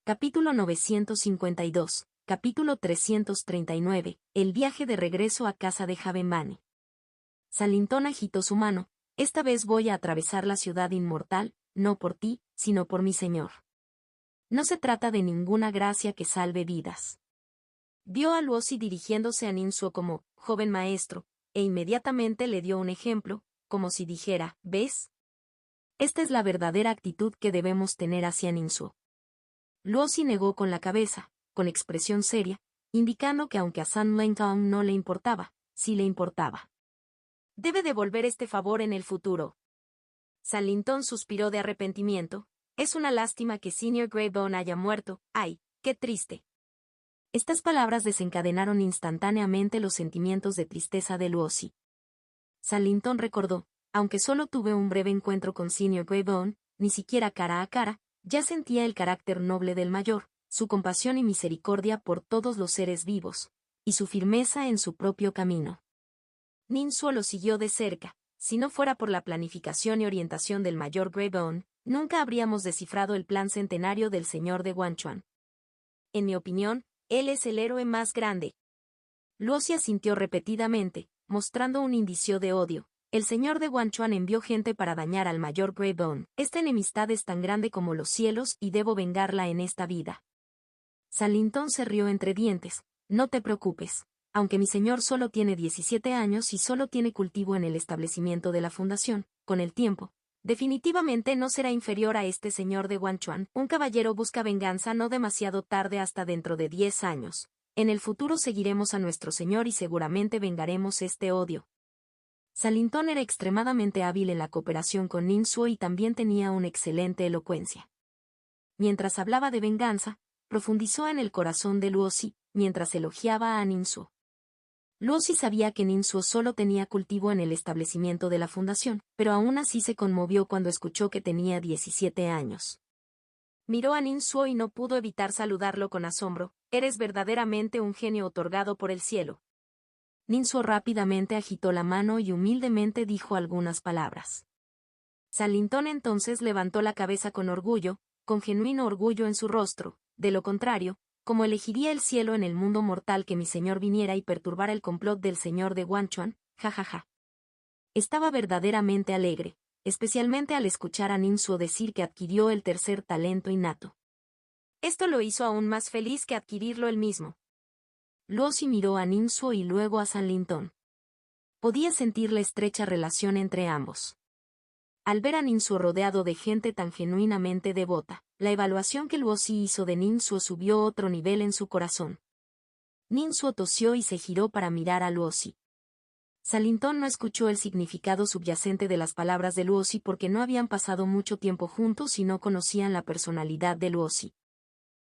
Capítulo 952, capítulo 339, el viaje de regreso a casa de Havenbane. San Lintong agitó su mano: esta vez voy a atravesar la ciudad inmortal, no por ti, sino por mi señor. No se trata de ninguna gracia que salve vidas. Vio a Luosi dirigiéndose a Ninsuo como joven maestro, e inmediatamente le dio un ejemplo, como si dijera: ¿ves? Esta es la verdadera actitud que debemos tener hacia Ninsuo. Luosi negó con la cabeza, con expresión seria, indicando que aunque a San Lintong no le importaba, sí le importaba. Debe devolver este favor en el futuro. San Lintong suspiró de arrepentimiento: es una lástima que Sr. Greybone haya muerto, ¡ay, qué triste! Estas palabras desencadenaron instantáneamente los sentimientos de tristeza de Luosi. San Lintong recordó: aunque solo tuve un breve encuentro con Sr. Greybone, ni siquiera cara a cara, ya sentía el carácter noble del mayor, su compasión y misericordia por todos los seres vivos, y su firmeza en su propio camino. Ninsuo lo siguió de cerca. Si no fuera por la planificación y orientación del mayor Greybone, nunca habríamos descifrado el plan centenario del señor de Wangchuan. En mi opinión, él es el héroe más grande. Luosi asintió repetidamente, mostrando un indicio de odio. El señor de Wangchuan envió gente para dañar al mayor Greybone. Esta enemistad es tan grande como los cielos y debo vengarla en esta vida. San Lintong se rió entre dientes: no te preocupes. Aunque mi señor solo tiene 17 años y solo tiene cultivo en el establecimiento de la fundación, con el tiempo, definitivamente no será inferior a este señor de Wangchuan. Un caballero busca venganza no demasiado tarde hasta dentro de 10 años. En el futuro seguiremos a nuestro señor y seguramente vengaremos este odio. San Lintong era extremadamente hábil en la cooperación con Ninsuo y también tenía una excelente elocuencia. Mientras hablaba de venganza, profundizó en el corazón de Luosi, mientras elogiaba a Ninsuo. Luosi sabía que Ninsuo solo tenía cultivo en el establecimiento de la fundación, pero aún así se conmovió cuando escuchó que tenía 17 años. Miró a Ninsuo y no pudo evitar saludarlo con asombro: eres verdaderamente un genio otorgado por el cielo. Ninsuo rápidamente agitó la mano y humildemente dijo algunas palabras. San Lintong entonces levantó la cabeza con orgullo, con genuino orgullo en su rostro: de lo contrario, ¿cómo elegiría el cielo en el mundo mortal que mi señor viniera y perturbara el complot del señor de Wangchuan? Ja. Estaba verdaderamente alegre, especialmente al escuchar a Ninsuo decir que adquirió el tercer talento innato. Esto lo hizo aún más feliz que adquirirlo él mismo. Luosi miró a Ninsuo y luego a San Lintong. Podía sentir la estrecha relación entre ambos. Al ver a Ninsuo rodeado de gente tan genuinamente devota, la evaluación que Luosi hizo de Ninsuo subió otro nivel en su corazón. Ninsuo tosió y se giró para mirar a Luosi. San Lintong no escuchó el significado subyacente de las palabras de Luosi porque no habían pasado mucho tiempo juntos y no conocían la personalidad de Luosi.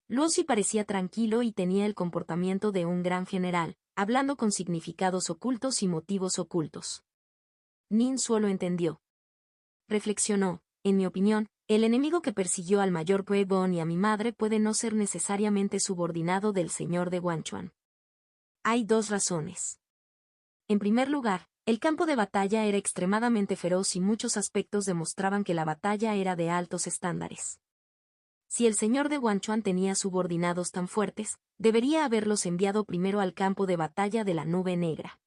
Luosi parecía tranquilo y tenía el comportamiento de un gran general, hablando con significados ocultos y motivos ocultos. Ninsuo lo entendió. Reflexionó: en mi opinión, el enemigo que persiguió al mayor Greybone y a mi madre puede no ser necesariamente subordinado del señor de Wangchuan. Hay dos razones. En primer lugar, el campo de batalla era extremadamente feroz y muchos aspectos demostraban que la batalla era de altos estándares. Si el señor de Wangchuan tenía subordinados tan fuertes, debería haberlos enviado primero al campo de batalla de la Nube Negra.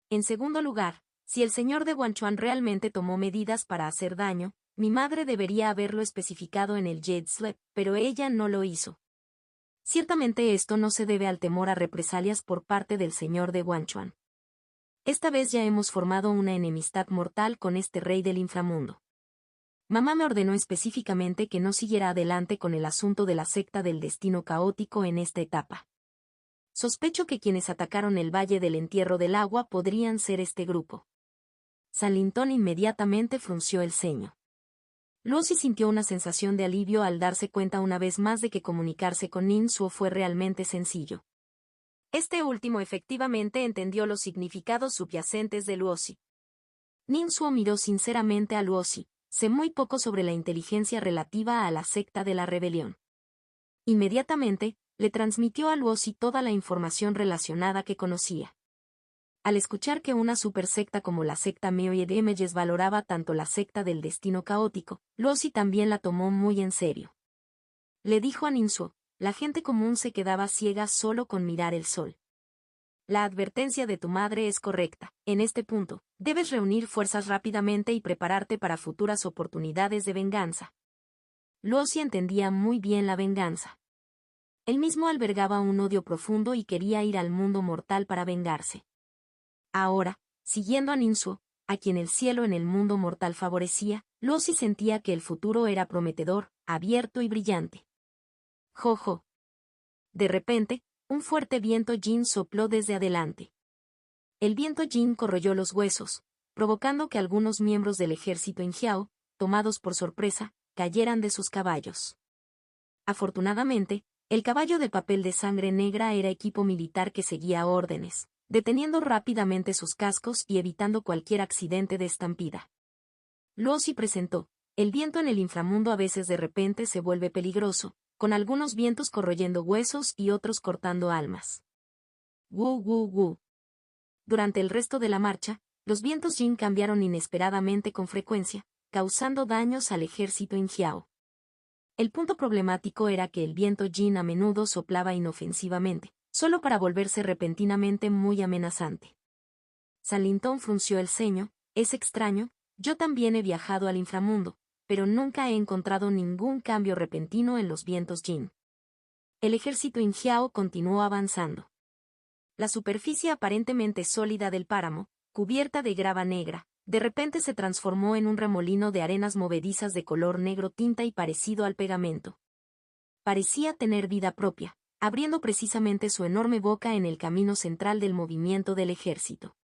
En segundo lugar, si el señor de Wangchuan realmente tomó medidas para hacer daño, Mi madre debería haberlo especificado en el Jade Slip, pero ella no lo hizo. Ciertamente esto no se debe al temor a represalias por parte del señor de Guanchuan. Esta vez ya hemos formado una enemistad mortal con este rey del inframundo. Mamá me ordenó específicamente que no siguiera adelante con el asunto de la secta del destino caótico en esta etapa. Sospecho que quienes atacaron el Valle del Entierro del Agua podrían ser este grupo. San Lintón inmediatamente frunció el ceño. Lucy sintió una sensación de alivio al darse cuenta una vez más de que comunicarse con Nin Suo fue realmente sencillo. Este último efectivamente entendió los significados subyacentes de Luosi. Nin Suo miró sinceramente a Luosi, sé muy poco sobre la inteligencia relativa a la secta de la rebelión. Inmediatamente, le transmitió a Luosi toda la información relacionada que conocía. Al escuchar que una supersecta como la secta Myriad Images valoraba tanto la secta del destino caótico, Luosi también la tomó muy en serio. Le dijo a Nin Suo, la gente común se quedaba ciega solo con mirar el sol. La advertencia de tu madre es correcta. En este punto, debes reunir fuerzas rápidamente y prepararte para futuras oportunidades de venganza. Luosi entendía muy bien la venganza. Él mismo albergaba un odio profundo y quería ir al mundo mortal para vengarse. Ahora, siguiendo a Nin Suo, a quien el cielo en el mundo mortal favorecía, Luosi sentía que el futuro era prometedor, abierto y brillante. Jojo. De repente, un fuerte viento Jin sopló desde adelante. El viento Jin corroyó los huesos, provocando que algunos miembros del ejército Injiao, tomados por sorpresa, cayeran de sus caballos. Afortunadamente, el caballo de papel de sangre negra era equipo militar que seguía órdenes, deteniendo rápidamente sus cascos y evitando cualquier accidente de estampida. Luosi presentó, el viento en el inframundo a veces de repente se vuelve peligroso, con algunos vientos corroyendo huesos y otros cortando almas. Wu wu wu. Durante el resto de la marcha, los vientos Jin cambiaron inesperadamente con frecuencia, causando daños al ejército Injiao. El punto problemático era que el viento Jin a menudo soplaba inofensivamente, solo para volverse repentinamente muy amenazante. San Lintón frunció el ceño, es extraño, yo también he viajado al inframundo, pero nunca he encontrado ningún cambio repentino en los vientos Jin. El ejército Injiao continuó avanzando. La superficie aparentemente sólida del páramo, cubierta de grava negra, de repente se transformó en un remolino de arenas movedizas de color negro tinta y parecido al pegamento. Parecía tener vida propia, abriendo precisamente su enorme boca en el camino central del movimiento del ejército.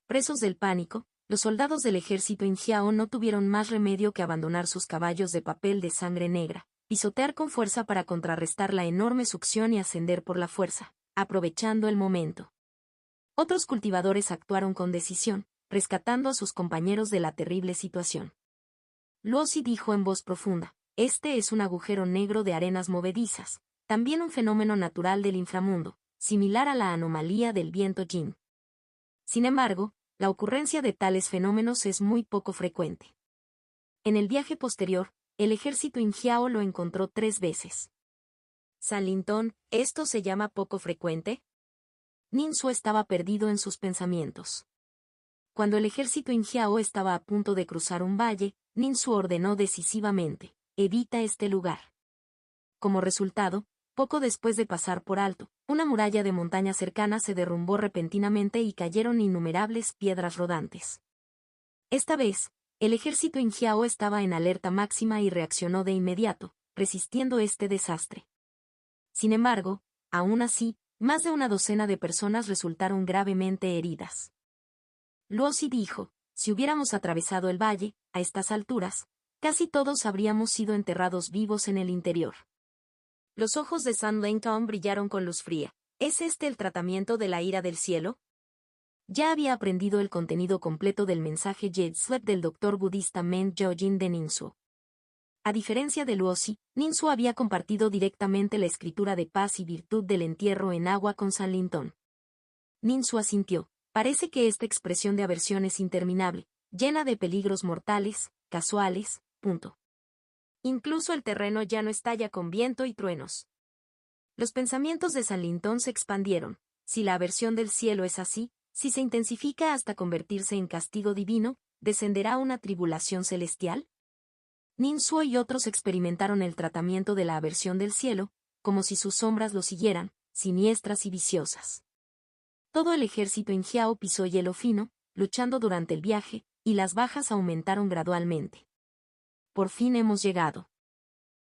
Presos del pánico, los soldados del ejército Injiao no tuvieron más remedio que abandonar sus caballos de papel de sangre negra, pisotear con fuerza para contrarrestar la enorme succión y ascender por la fuerza, aprovechando el momento. Otros cultivadores actuaron con decisión, rescatando a sus compañeros de la terrible situación. Luosi dijo en voz profunda, este es un agujero negro de arenas movedizas, también un fenómeno natural del inframundo, similar a la anomalía del viento Jin. Sin embargo, la ocurrencia de tales fenómenos es muy poco frecuente. En el viaje posterior, el ejército Injiao lo encontró 3 veces. San Lintón, ¿esto se llama poco frecuente? Nin Suo estaba perdido en sus pensamientos. Cuando el ejército Injiao estaba a punto de cruzar un valle, Nin Suo ordenó decisivamente, evita este lugar. Como resultado, poco después de pasar por alto, una muralla de montaña cercana se derrumbó repentinamente y cayeron innumerables piedras rodantes. Esta vez, el ejército Injiao estaba en alerta máxima y reaccionó de inmediato, resistiendo este desastre. Sin embargo, aún así, más de una docena de personas resultaron gravemente heridas. Luosi dijo, si hubiéramos atravesado el valle, a estas alturas, casi todos habríamos sido enterrados vivos en el interior. Los ojos de San Lintón brillaron con luz fría. ¿Es este el tratamiento de la ira del cielo? Ya había aprendido el contenido completo del mensaje Jade Slip del doctor budista Men Jojin de Nin Suo. A diferencia de Luosi, Nin Suo había compartido directamente la escritura de paz y virtud del entierro en agua con San Lintón. Nin Suo asintió. Parece que esta expresión de aversión es interminable, llena de peligros mortales, casuales, punto. Incluso el terreno ya no estalla con viento y truenos. Los pensamientos de San Lintón se expandieron. Si la aversión del cielo es así, si se intensifica hasta convertirse en castigo divino, ¿descenderá una tribulación celestial? Ninsuo y otros experimentaron el tratamiento de la aversión del cielo, como si sus sombras lo siguieran, siniestras y viciosas. Todo el ejército injiao pisó hielo fino, luchando durante el viaje, y las bajas aumentaron gradualmente. Por fin hemos llegado.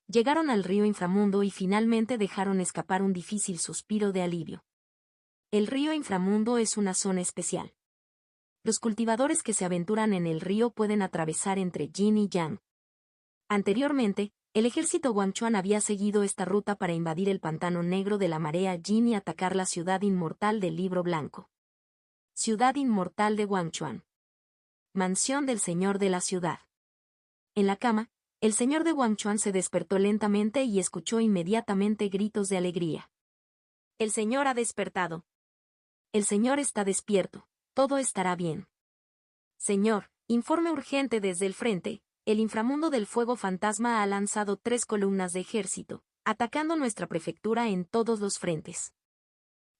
Llegaron al río inframundo y finalmente dejaron escapar un difícil suspiro de alivio. El río inframundo es una zona especial. Los cultivadores que se aventuran en el río pueden atravesar entre yin y yang. Anteriormente, el ejército Guangchuan había seguido esta ruta para invadir el pantano negro de la marea Yin y atacar la ciudad inmortal del Libro Blanco. Ciudad inmortal de Guangchuan. Mansión del señor de la ciudad. En la cama, el señor de Guangchuan se despertó lentamente y escuchó inmediatamente gritos de alegría. El señor ha despertado. El señor está despierto. Todo estará bien. Señor, informe urgente desde el frente. El inframundo del fuego fantasma ha lanzado 3 columnas de ejército, atacando nuestra prefectura en todos los frentes.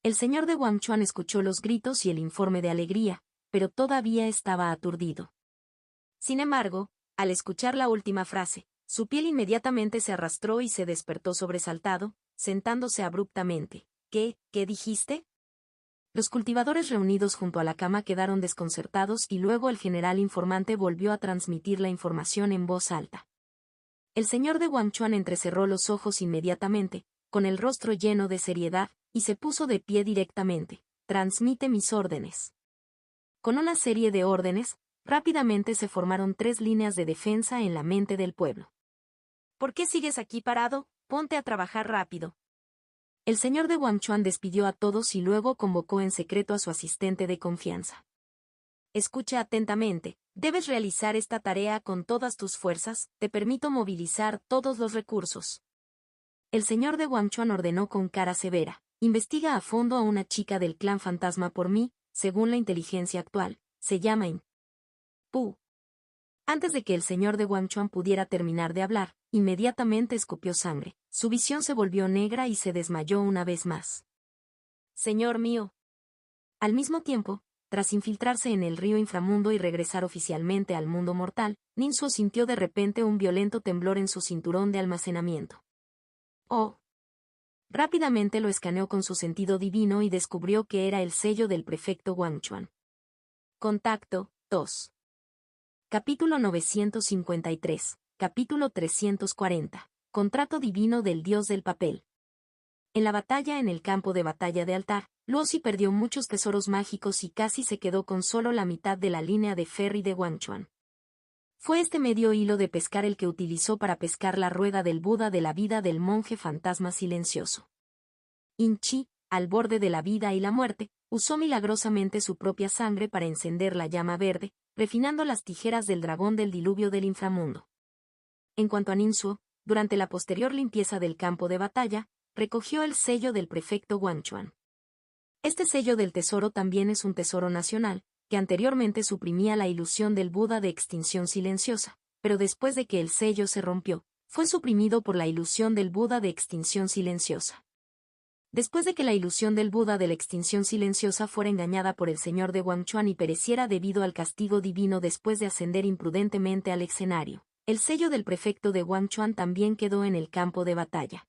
El señor de Guangchuan escuchó los gritos y el informe de alegría, pero todavía estaba aturdido. Sin embargo, al escuchar la última frase, su piel inmediatamente se arrastró y se despertó sobresaltado, sentándose abruptamente. ¿Qué dijiste? Los cultivadores reunidos junto a la cama quedaron desconcertados y luego el general informante volvió a transmitir la información en voz alta. El señor de Guangchuan entrecerró los ojos inmediatamente, con el rostro lleno de seriedad, y se puso de pie directamente. Transmite mis órdenes. Con una serie de órdenes, rápidamente se formaron 3 líneas de defensa en la mente del pueblo. ¿Por qué sigues aquí parado? Ponte a trabajar rápido. El señor de Guangchuan despidió a todos y luego convocó en secreto a su asistente de confianza. Escucha atentamente, debes realizar esta tarea con todas tus fuerzas, te permito movilizar todos los recursos. El señor de Guangchuan ordenó con cara severa, investiga a fondo a una chica del clan fantasma por mí, según la inteligencia actual, se llama In Pu. Antes de que el señor de Guangchuan pudiera terminar de hablar, inmediatamente escupió sangre. Su visión se volvió negra y se desmayó una vez más. Señor mío. Al mismo tiempo, tras infiltrarse en el río inframundo y regresar oficialmente al mundo mortal, Ninsuo sintió de repente un violento temblor en su cinturón de almacenamiento. ¡Oh! Rápidamente lo escaneó con su sentido divino y descubrió que era el sello del prefecto Guangchuan. Contacto, 2. Capítulo 953, capítulo 340. Contrato divino del dios del papel. En la batalla en el campo de batalla de Altar, Luozi perdió muchos tesoros mágicos y casi se quedó con solo la mitad de la línea de ferry de Guangchuan. Fue este medio hilo de pescar el que utilizó para pescar la rueda del Buda de la vida del monje fantasma silencioso. In-Chi, al borde de la vida y la muerte, usó milagrosamente su propia sangre para encender la llama verde, refinando las tijeras del dragón del diluvio del inframundo. En cuanto a Ninsuo, durante la posterior limpieza del campo de batalla, recogió el sello del prefecto Guangchuan. Este sello del tesoro también es un tesoro nacional, que anteriormente suprimía la ilusión del Buda de extinción silenciosa, pero después de que el sello se rompió, fue suprimido por la ilusión del Buda de extinción silenciosa. Después de que la ilusión del Buda de la extinción silenciosa fuera engañada por el señor de Guangchuan y pereciera debido al castigo divino después de ascender imprudentemente al escenario, el sello del prefecto de Guangchuan también quedó en el campo de batalla.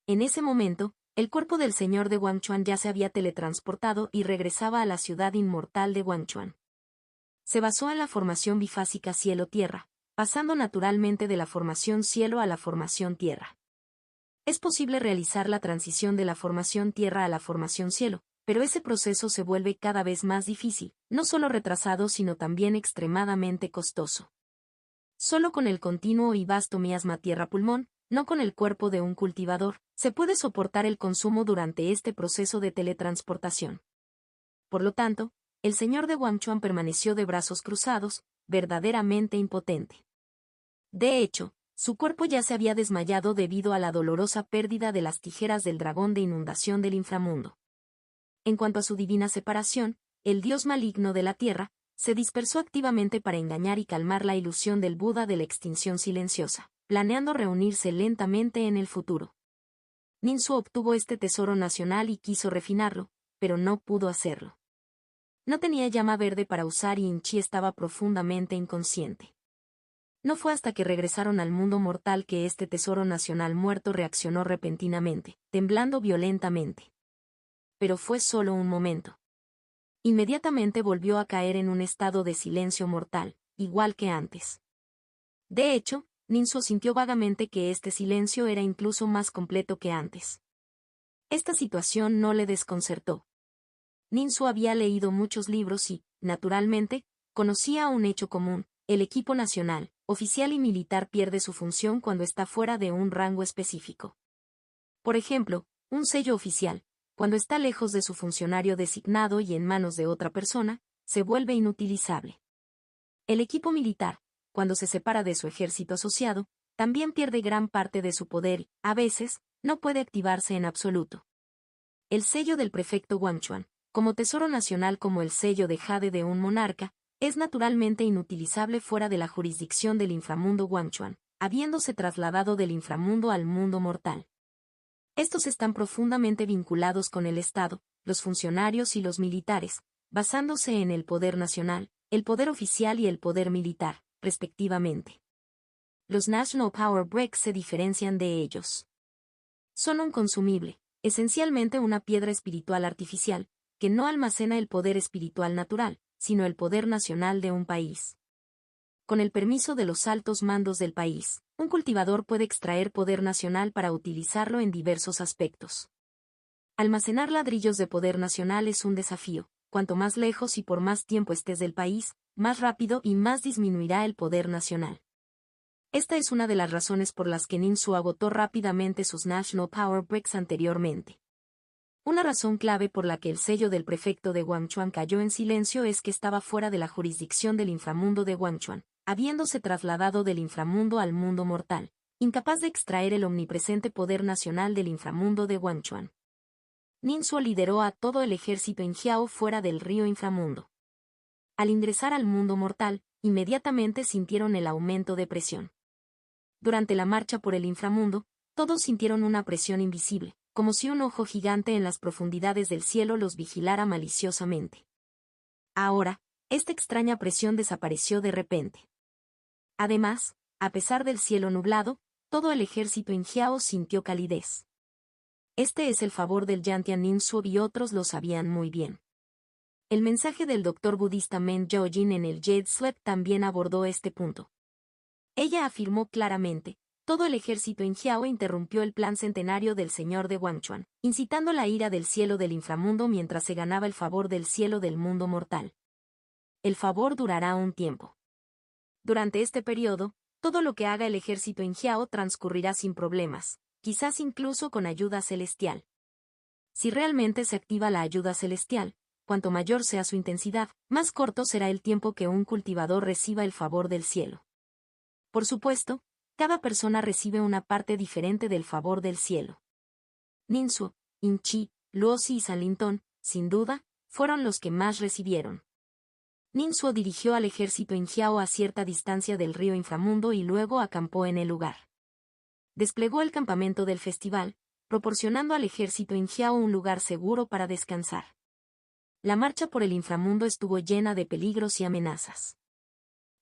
En ese momento, el cuerpo del señor de Guangchuan ya se había teletransportado y regresaba a la ciudad inmortal de Guangchuan. Se basó en la formación bifásica cielo-tierra, pasando naturalmente de la formación cielo a la formación tierra. Es posible realizar la transición de la formación tierra a la formación cielo, pero ese proceso se vuelve cada vez más difícil, no solo retrasado sino también extremadamente costoso. Solo con el continuo y vasto miasma tierra-pulmón, no con el cuerpo de un cultivador, se puede soportar el consumo durante este proceso de teletransportación. Por lo tanto, el señor de Guangchuan permaneció de brazos cruzados, verdaderamente impotente. De hecho, su cuerpo ya se había desmayado debido a la dolorosa pérdida de las tijeras del dragón de inundación del inframundo. En cuanto a su divina separación, el dios maligno de la tierra, se dispersó activamente para engañar y calmar la ilusión del Buda de la extinción silenciosa, planeando reunirse lentamente en el futuro. Ninsuo obtuvo este tesoro nacional y quiso refinarlo, pero no pudo hacerlo. No tenía llama verde para usar y In-Chi estaba profundamente inconsciente. No fue hasta que regresaron al mundo mortal que este tesoro nacional muerto reaccionó repentinamente, temblando violentamente. Pero fue solo un momento. Inmediatamente volvió a caer en un estado de silencio mortal, igual que antes. De hecho, Ninsuo sintió vagamente que este silencio era incluso más completo que antes. Esta situación no le desconcertó. Ninsuo había leído muchos libros y, naturalmente, conocía un hecho común: el equipo nacional, oficial y militar pierde su función cuando está fuera de un rango específico. Por ejemplo, un sello oficial, cuando está lejos de su funcionario designado y en manos de otra persona, se vuelve inutilizable. El equipo militar, cuando se separa de su ejército asociado, también pierde gran parte de su poder y, a veces, no puede activarse en absoluto. El sello del prefecto Guangchuan, como tesoro nacional como el sello de jade de un monarca, es naturalmente inutilizable fuera de la jurisdicción del inframundo Guangchuan, habiéndose trasladado del inframundo al mundo mortal. Estos están profundamente vinculados con el Estado, los funcionarios y los militares, basándose en el poder nacional, el poder oficial y el poder militar, respectivamente. Los National Power Bricks se diferencian de ellos. Son un consumible, esencialmente una piedra espiritual artificial, que no almacena el poder espiritual natural, sino el poder nacional de un país. Con el permiso de los altos mandos del país, un cultivador puede extraer poder nacional para utilizarlo en diversos aspectos. Almacenar ladrillos de poder nacional es un desafío. Cuanto más lejos y por más tiempo estés del país, más rápido y más disminuirá el poder nacional. Esta es una de las razones por las que Ninsuo agotó rápidamente sus National Power Bricks anteriormente. Una razón clave por la que el sello del prefecto de Guangchuan cayó en silencio es que estaba fuera de la jurisdicción del inframundo de Guangchuan, habiéndose trasladado del inframundo al mundo mortal, incapaz de extraer el omnipresente poder nacional del inframundo de Guangchuan. Ninsuo lideró a todo el ejército Injiao fuera del río inframundo. Al ingresar al mundo mortal, inmediatamente sintieron el aumento de presión. Durante la marcha por el inframundo, todos sintieron una presión invisible, como si un ojo gigante en las profundidades del cielo los vigilara maliciosamente. Ahora, esta extraña presión desapareció de repente. Además, a pesar del cielo nublado, todo el ejército Injiao sintió calidez. Este es el favor del Yantian Ninsuo y otros lo sabían muy bien. El mensaje del doctor budista Men Jiaojin en el Jade Sleep también abordó este punto. Ella afirmó claramente: todo el ejército Injiao interrumpió el plan centenario del señor de Guangchuan, incitando la ira del cielo del inframundo mientras se ganaba el favor del cielo del mundo mortal. El favor durará un tiempo. Durante este periodo, todo lo que haga el ejército Injiao transcurrirá sin problemas, quizás incluso con ayuda celestial. Si realmente se activa la ayuda celestial, cuanto mayor sea su intensidad, más corto será el tiempo que un cultivador reciba el favor del cielo. Por supuesto, cada persona recibe una parte diferente del favor del cielo. Ninsuo, Inchi, Luozi y Sanlintong, sin duda, fueron los que más recibieron. Ninsuo dirigió al ejército Injiao a cierta distancia del río inframundo y luego acampó en el lugar. Desplegó el campamento del festival, proporcionando al ejército Injiao un lugar seguro para descansar. La marcha por el inframundo estuvo llena de peligros y amenazas.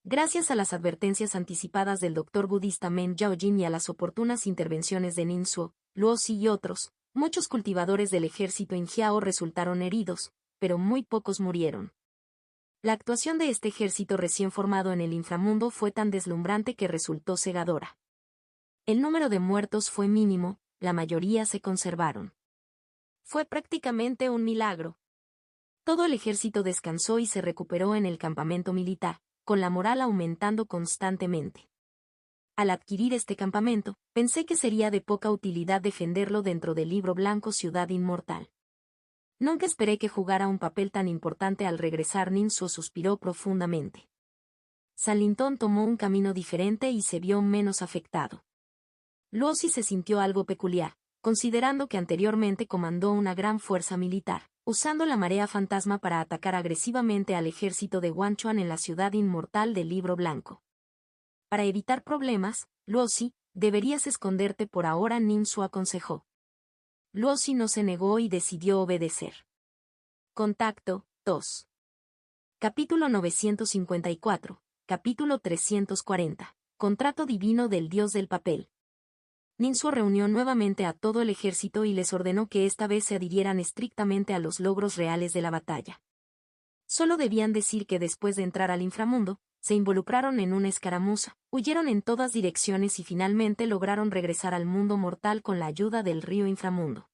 Gracias a las advertencias anticipadas del doctor budista Men Jiaojin y a las oportunas intervenciones de Ninsuo, Luozi y otros, muchos cultivadores del ejército Injiao resultaron heridos, pero muy pocos murieron. La actuación de este ejército recién formado en el inframundo fue tan deslumbrante que resultó cegadora. El número de muertos fue mínimo, la mayoría se conservaron. Fue prácticamente un milagro. Todo el ejército descansó y se recuperó en el campamento militar, con la moral aumentando constantemente. Al adquirir este campamento, pensé que sería de poca utilidad defenderlo dentro del libro blanco Ciudad Inmortal. Nunca esperé que jugara un papel tan importante. Al regresar, Ninsuo suspiró profundamente. Sanlintong tomó un camino diferente y se vio menos afectado. Luozi se sintió algo peculiar, considerando que anteriormente comandó una gran fuerza militar, usando la marea fantasma para atacar agresivamente al ejército de Guangchuan en la Ciudad Inmortal del Libro Blanco. Para evitar problemas, Luozi, deberías esconderte por ahora, Ninsuo aconsejó. Luozi no se negó y decidió obedecer. Contacto 2. Capítulo 954, capítulo 340. contrato divino del dios del papel. Ninsuo reunió nuevamente a todo el ejército y les ordenó que esta vez se adhirieran estrictamente a los logros reales de la batalla. Solo debían decir que después de entrar al inframundo, se involucraron en una escaramuza, huyeron en todas direcciones y finalmente lograron regresar al mundo mortal con la ayuda del río inframundo.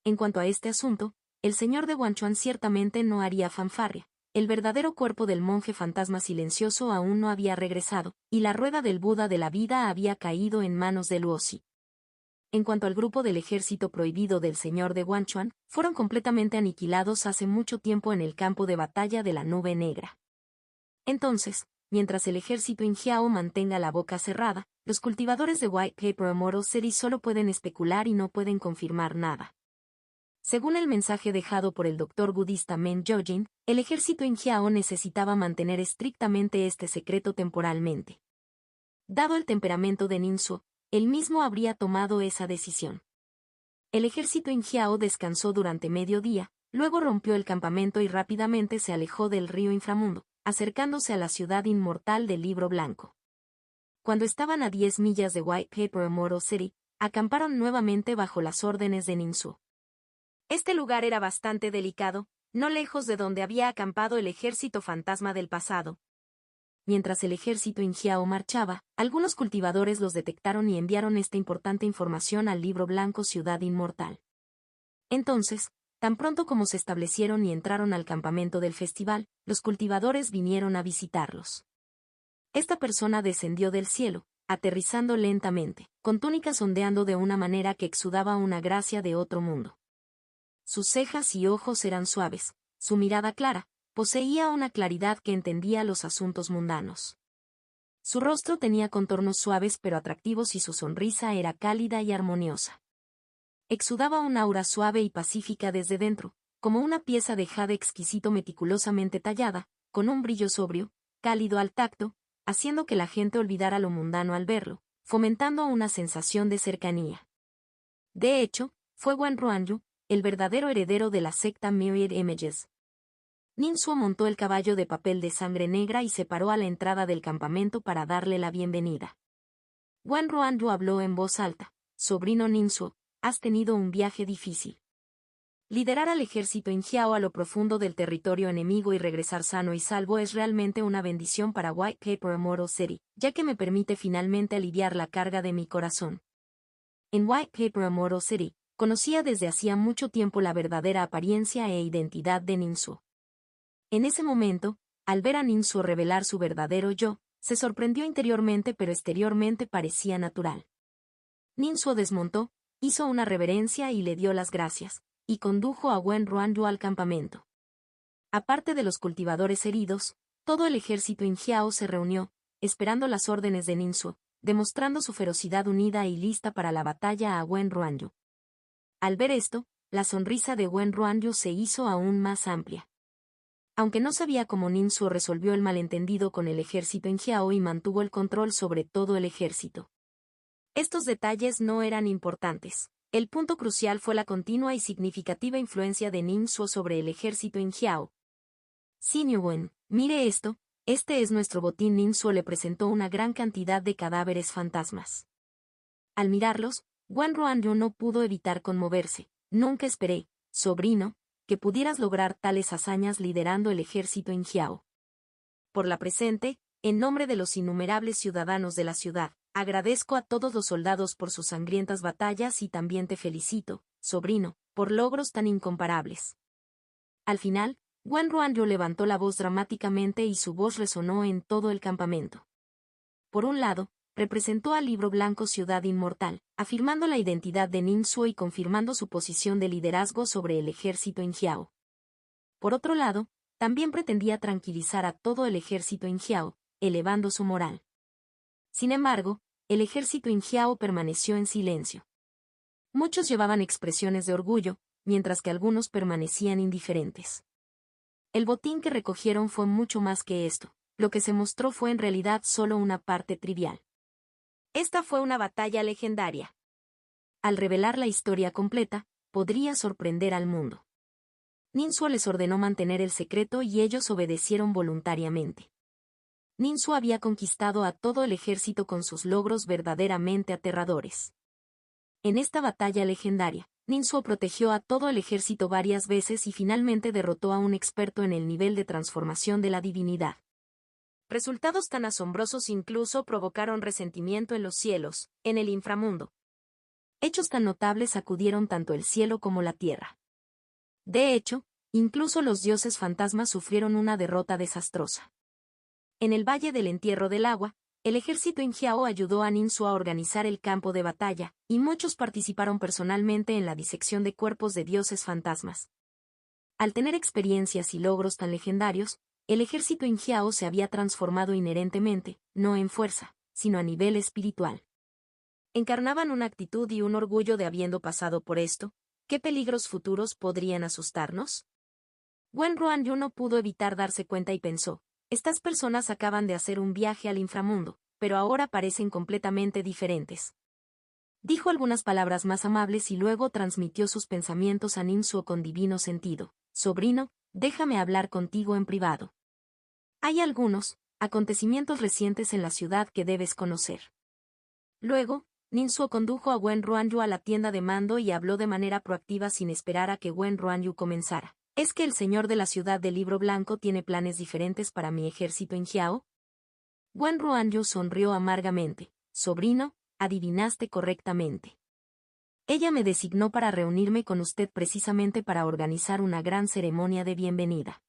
En cuanto a este asunto, el señor de Wanchuan ciertamente no haría fanfarria. El verdadero cuerpo del monje fantasma silencioso aún no había regresado, y la rueda del Buda de la vida había caído en manos de Luozi. En cuanto al grupo del ejército prohibido del señor de Wanchuan, fueron completamente aniquilados hace mucho tiempo en el campo de batalla de la Nube Negra. Entonces, mientras el ejército Injiao mantenga la boca cerrada, los cultivadores de White Paper Immortal City solo pueden especular y no pueden confirmar nada. Según el mensaje dejado por el doctor budista Men Jojin, el ejército Injiao necesitaba mantener estrictamente este secreto temporalmente. Dado el temperamento de Ninsuo, él mismo habría tomado esa decisión. El ejército Injiao descansó durante medio día, luego rompió el campamento y rápidamente se alejó del río inframundo, acercándose a la ciudad inmortal del Libro Blanco. Cuando estaban a 10 millas de White Paper Immortal City, acamparon nuevamente bajo las órdenes de Ninsuo. Este lugar era bastante delicado, no lejos de donde había acampado el ejército fantasma del pasado. Mientras el ejército Injiao marchaba, algunos cultivadores los detectaron y enviaron esta importante información al Libro Blanco Ciudad Inmortal. Entonces, tan pronto como se establecieron y entraron al campamento del festival, los cultivadores vinieron a visitarlos. Esta persona descendió del cielo, aterrizando lentamente, con túnicas ondeando de una manera que exudaba una gracia de otro mundo. Sus cejas y ojos eran suaves, su mirada clara, poseía una claridad que entendía los asuntos mundanos. Su rostro tenía contornos suaves pero atractivos y su sonrisa era cálida y armoniosa. Exudaba un aura suave y pacífica desde dentro, como una pieza de jade exquisito meticulosamente tallada, con un brillo sobrio, cálido al tacto, haciendo que la gente olvidara lo mundano al verlo, fomentando una sensación de cercanía. De hecho, fue Wen Ruanyu, el verdadero heredero de la secta Myriad Images. Ninsuo montó el caballo de papel de sangre negra y se paró a la entrada del campamento para darle la bienvenida. Wen Ruanyu habló en voz alta: sobrino Ninsuo, has tenido un viaje difícil. Liderar al ejército Injiao a lo profundo del territorio enemigo y regresar sano y salvo es realmente una bendición para White Paper Immortal City, ya que me permite finalmente aliviar la carga de mi corazón. En White Paper Immortal City, conocía desde hacía mucho tiempo la verdadera apariencia e identidad de Ninsuo. En ese momento, al ver a Ninsuo revelar su verdadero yo, se sorprendió interiormente pero exteriormente parecía natural. Ninsuo desmontó, hizo una reverencia y le dio las gracias, y condujo a Wen Ruanyu al campamento. Aparte de los cultivadores heridos, todo el ejército Injiao se reunió, esperando las órdenes de Ninsuo, demostrando su ferocidad unida y lista para la batalla a Wen Ruanyu. Al ver esto, la sonrisa de Wen Ruanyu se hizo aún más amplia. Aunque no sabía cómo Ninsuo resolvió el malentendido con el ejército Injiao y mantuvo el control sobre todo el ejército. Estos detalles no eran importantes. El punto crucial fue la continua y significativa influencia de Ninsuo sobre el ejército Injiao. Señor Wen, mire esto, este es nuestro botín. Ninsuo le presentó una gran cantidad de cadáveres fantasmas. Al mirarlos, Wen Ruanyu no pudo evitar conmoverse. Nunca esperé, sobrino, que pudieras lograr tales hazañas liderando el ejército Injiao. Por la presente, en nombre de los innumerables ciudadanos de la ciudad, agradezco a todos los soldados por sus sangrientas batallas y también te felicito, sobrino, por logros tan incomparables. Al final, Wen Ruanyu levantó la voz dramáticamente y su voz resonó en todo el campamento. Por un lado, representó al Libro Blanco Ciudad Inmortal, afirmando la identidad de Ninsuo y confirmando su posición de liderazgo sobre el ejército Injiao. Por otro lado, también pretendía tranquilizar a todo el ejército Injiao, elevando su moral. Sin embargo, el ejército Injiao permaneció en silencio. Muchos llevaban expresiones de orgullo, mientras que algunos permanecían indiferentes. El botín que recogieron fue mucho más que esto, lo que se mostró fue en realidad solo una parte trivial. Esta fue una batalla legendaria. Al revelar la historia completa, podría sorprender al mundo. Ninsuo les ordenó mantener el secreto y ellos obedecieron voluntariamente. Ninsu había conquistado a todo el ejército con sus logros verdaderamente aterradores. En esta batalla legendaria, Ninsu protegió a todo el ejército varias veces y finalmente derrotó a un experto en el nivel de transformación de la divinidad. Resultados tan asombrosos incluso provocaron resentimiento en los cielos, en el inframundo. Hechos tan notables sacudieron tanto el cielo como la tierra. De hecho, incluso los dioses fantasmas sufrieron una derrota desastrosa. En el Valle del Entierro del Agua, el ejército Ingiao ayudó a Ninsu a organizar el campo de batalla, y muchos participaron personalmente en la disección de cuerpos de dioses fantasmas. Al tener experiencias y logros tan legendarios, el ejército Ingiao se había transformado inherentemente, no en fuerza, sino a nivel espiritual. Encarnaban una actitud y un orgullo de habiendo pasado por esto. ¿Qué peligros futuros podrían asustarnos? Wen Ruanyu no pudo evitar darse cuenta y pensó, estas personas acaban de hacer un viaje al inframundo, pero ahora parecen completamente diferentes. Dijo algunas palabras más amables y luego transmitió sus pensamientos a Ninsu con divino sentido. Sobrino, déjame hablar contigo en privado. Hay algunos acontecimientos recientes en la ciudad que debes conocer. Luego, Ninsu condujo a Wen Ruanyu a la tienda de mando y habló de manera proactiva sin esperar a que Wen Ruanyu comenzara. ¿Es que el señor de la ciudad del Libro Blanco tiene planes diferentes para mi ejército Ingiao? Wen Ruanyu sonrió amargamente. Sobrino, adivinaste correctamente. Ella me designó para reunirme con usted precisamente para organizar una gran ceremonia de bienvenida.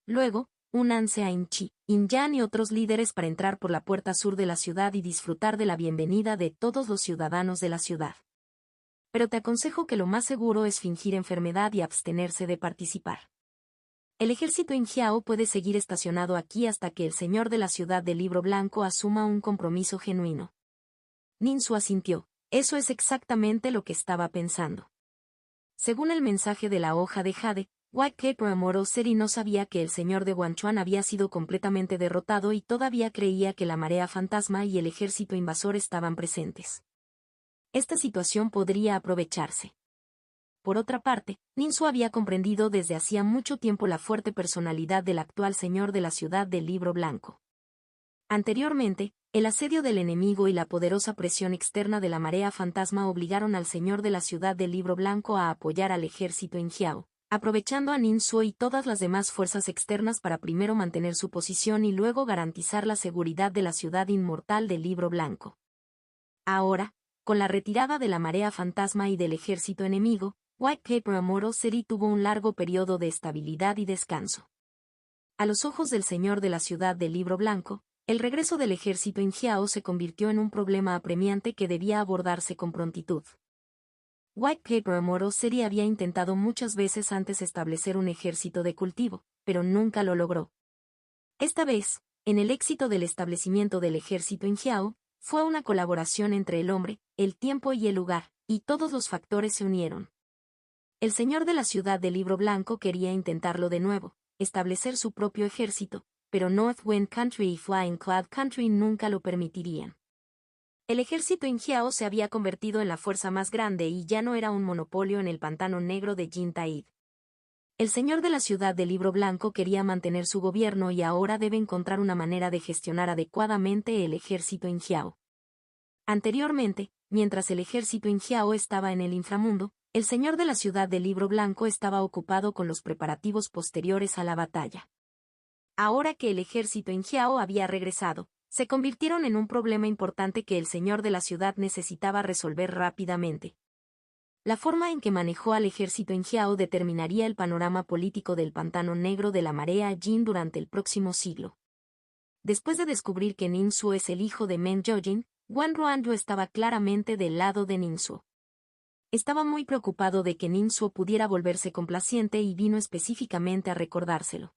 Luego, únanse a Inchi, Inyan y otros líderes para entrar por la puerta sur de la ciudad y disfrutar de la bienvenida de todos los ciudadanos de la ciudad. Pero te aconsejo que lo más seguro es fingir enfermedad y abstenerse de participar. El ejército Ingiao puede seguir estacionado aquí hasta que el señor de la ciudad del Libro Blanco asuma un compromiso genuino. Ninsu asintió. Eso es exactamente lo que estaba pensando. Según el mensaje de la hoja de Jade, Whitecape Amoro Seri no sabía que el señor de Guanchuan había sido completamente derrotado y todavía creía que la marea fantasma y el ejército invasor estaban presentes. Esta situación podría aprovecharse. Por otra parte, Ninsu había comprendido desde hacía mucho tiempo la fuerte personalidad del actual señor de la ciudad del Libro Blanco. Anteriormente, el asedio del enemigo y la poderosa presión externa de la marea fantasma obligaron al señor de la ciudad del Libro Blanco a apoyar al ejército Ingiao, aprovechando a Ninsu y todas las demás fuerzas externas para primero mantener su posición y luego garantizar la seguridad de la ciudad inmortal del Libro Blanco. Ahora, con la retirada de la marea fantasma y del ejército enemigo, Whitecape Amoro Seri tuvo un largo periodo de estabilidad y descanso. A los ojos del señor de la ciudad del Libro Blanco, el regreso del ejército Ingiao se convirtió en un problema apremiante que debía abordarse con prontitud. Whitecape Amoro Seri había intentado muchas veces antes establecer un ejército de cultivo, pero nunca lo logró. Esta vez, en el éxito del establecimiento del ejército Ingiao, fue una colaboración entre el hombre, el tiempo y el lugar, y todos los factores se unieron. El señor de la ciudad del Libro Blanco quería intentarlo de nuevo, establecer su propio ejército, pero North Wind Country y Flying Cloud Country nunca lo permitirían. El ejército Ingiao se había convertido en la fuerza más grande y ya no era un monopolio en el pantano negro de Jintaid. El señor de la ciudad del Libro Blanco quería mantener su gobierno y ahora debe encontrar una manera de gestionar adecuadamente el ejército Ingiao. Anteriormente, mientras el ejército Ingiao estaba en el inframundo, el señor de la ciudad del Libro Blanco estaba ocupado con los preparativos posteriores a la batalla. Ahora que el ejército Ingiao había regresado, se convirtieron en un problema importante que el señor de la ciudad necesitaba resolver rápidamente. La forma en que manejó al ejército Ingiao determinaría el panorama político del pantano negro de la marea Jin durante el próximo siglo. Después de descubrir que Ninsu es el hijo de Men Yojin, Wen Ruanyu estaba claramente del lado de Ninsu. Estaba muy preocupado de que Ninsu pudiera volverse complaciente y vino específicamente a recordárselo.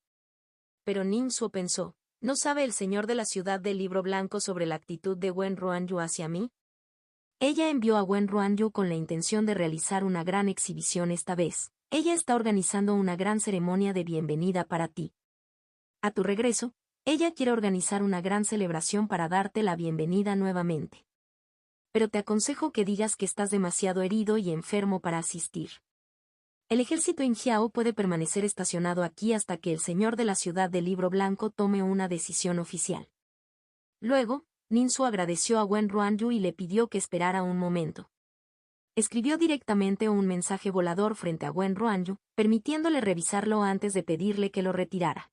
Pero Ninsu pensó, ¿no sabe el señor de la ciudad del Libro Blanco sobre la actitud de Wen Ruanyu hacia mí? Ella envió a Wen Ruanyu con la intención de realizar una gran exhibición esta vez. Ella está organizando una gran ceremonia de bienvenida para ti. A tu regreso, ella quiere organizar una gran celebración para darte la bienvenida nuevamente. Pero te aconsejo que digas que estás demasiado herido y enfermo para asistir. El ejército Injiao puede permanecer estacionado aquí hasta que el señor de la ciudad del Libro Blanco tome una decisión oficial. Luego, Ninsu agradeció a Wen Ruanyu y le pidió que esperara un momento. Escribió directamente un mensaje volador frente a Wen Ruanyu, permitiéndole revisarlo antes de pedirle que lo retirara.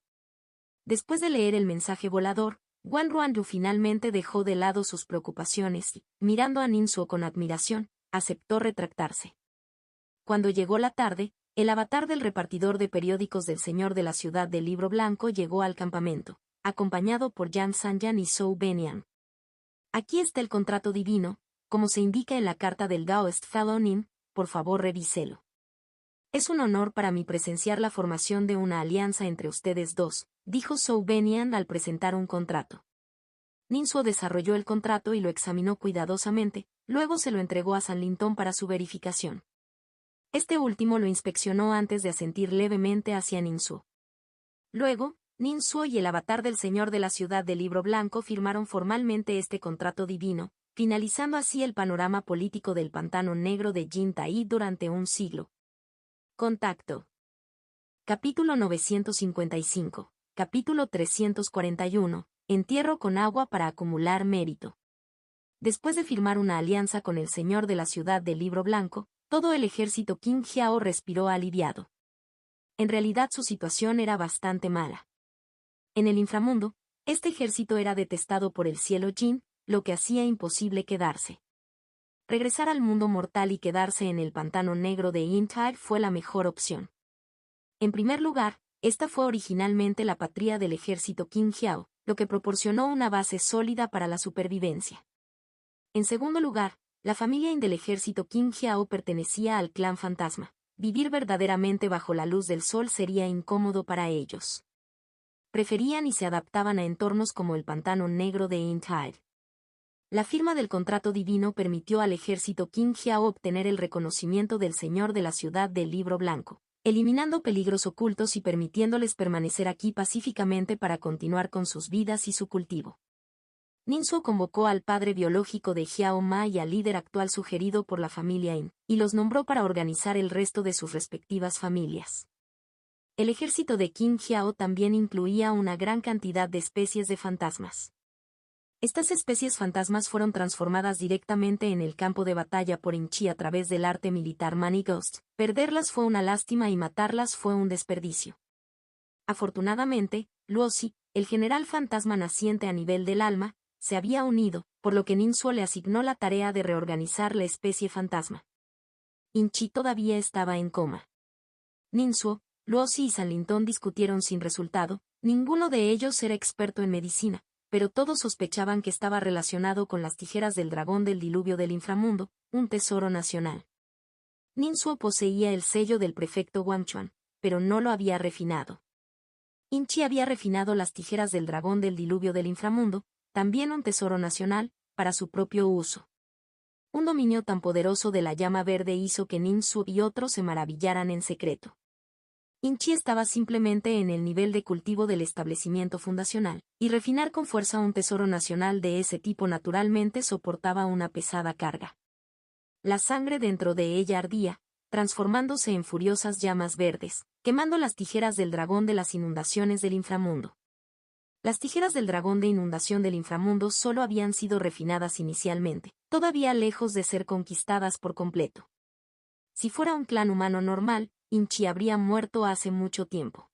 Después de leer el mensaje volador, Wen Ruanyu finalmente dejó de lado sus preocupaciones y, mirando a Ninsu con admiración, aceptó retractarse. Cuando llegó la tarde, el avatar del repartidor de periódicos del señor de la ciudad del Libro Blanco llegó al campamento, acompañado por Yang Sanyan y Zhou Benian. Aquí está el contrato divino, como se indica en la carta del Daoist Fellow Nin, por favor revíselo. Es un honor para mí presenciar la formación de una alianza entre ustedes dos, dijo Zhou Benian al presentar un contrato. Ninsu desarrolló el contrato y lo examinó cuidadosamente, luego se lo entregó a San Lintong para su verificación. Este último lo inspeccionó antes de asentir levemente hacia Ninsu. Luego, Ninsu y el avatar del señor de la ciudad del Libro Blanco firmaron formalmente este contrato divino, finalizando así el panorama político del pantano negro de Jin Tai durante un siglo. Contacto. Capítulo 955. Capítulo 341. Entierro con agua para acumular mérito. Después de firmar una alianza con el señor de la ciudad del Libro Blanco, todo el ejército Qin Jiao respiró aliviado. En realidad su situación era bastante mala. En el inframundo, este ejército era detestado por el cielo Jin, lo que hacía imposible quedarse. Regresar al mundo mortal y quedarse en el pantano negro de Yintai fue la mejor opción. En primer lugar, esta fue originalmente la patria del ejército Qin Jiao, lo que proporcionó una base sólida para la supervivencia. En segundo lugar, la familia Yin del ejército Qin Jiao pertenecía al clan fantasma. Vivir verdaderamente bajo la luz del sol sería incómodo para ellos. Preferían y se adaptaban a entornos como el pantano negro de Yintai. La firma del contrato divino permitió al ejército Qin Jiao obtener el reconocimiento del señor de la ciudad del Libro Blanco, eliminando peligros ocultos y permitiéndoles permanecer aquí pacíficamente para continuar con sus vidas y su cultivo. Ninsu convocó al padre biológico de Jiao Ma y al líder actual sugerido por la familia Yin, y los nombró para organizar el resto de sus respectivas familias. El ejército de Qin Jiao también incluía una gran cantidad de especies de fantasmas. Estas especies fantasmas fueron transformadas directamente en el campo de batalla por Yin Chi a través del arte militar Mani Ghost. Perderlas fue una lástima y matarlas fue un desperdicio. Afortunadamente, Luozi, el general fantasma naciente a nivel del alma, se había unido, por lo que Ninsu le asignó la tarea de reorganizar la especie fantasma. Yin Chi todavía estaba en coma. Ninsu, Luozi y San Lintong discutieron sin resultado, ninguno de ellos era experto en medicina, pero todos sospechaban que estaba relacionado con las tijeras del dragón del diluvio del inframundo, un tesoro nacional. Ninsu poseía el sello del prefecto Wangchuan, pero no lo había refinado. Yin Chi había refinado las tijeras del dragón del diluvio del inframundo, también un tesoro nacional, para su propio uso. Un dominio tan poderoso de la llama verde hizo que Ninsu y otros se maravillaran en secreto. Yin Chi estaba simplemente en el nivel de cultivo del establecimiento fundacional, y refinar con fuerza un tesoro nacional de ese tipo naturalmente soportaba una pesada carga. La sangre dentro de ella ardía, transformándose en furiosas llamas verdes, quemando las tijeras del dragón de las inundaciones del inframundo. Las tijeras del dragón de inundación del inframundo solo habían sido refinadas inicialmente, todavía lejos de ser conquistadas por completo. Si fuera un clan humano normal, Yin Chi habría muerto hace mucho tiempo.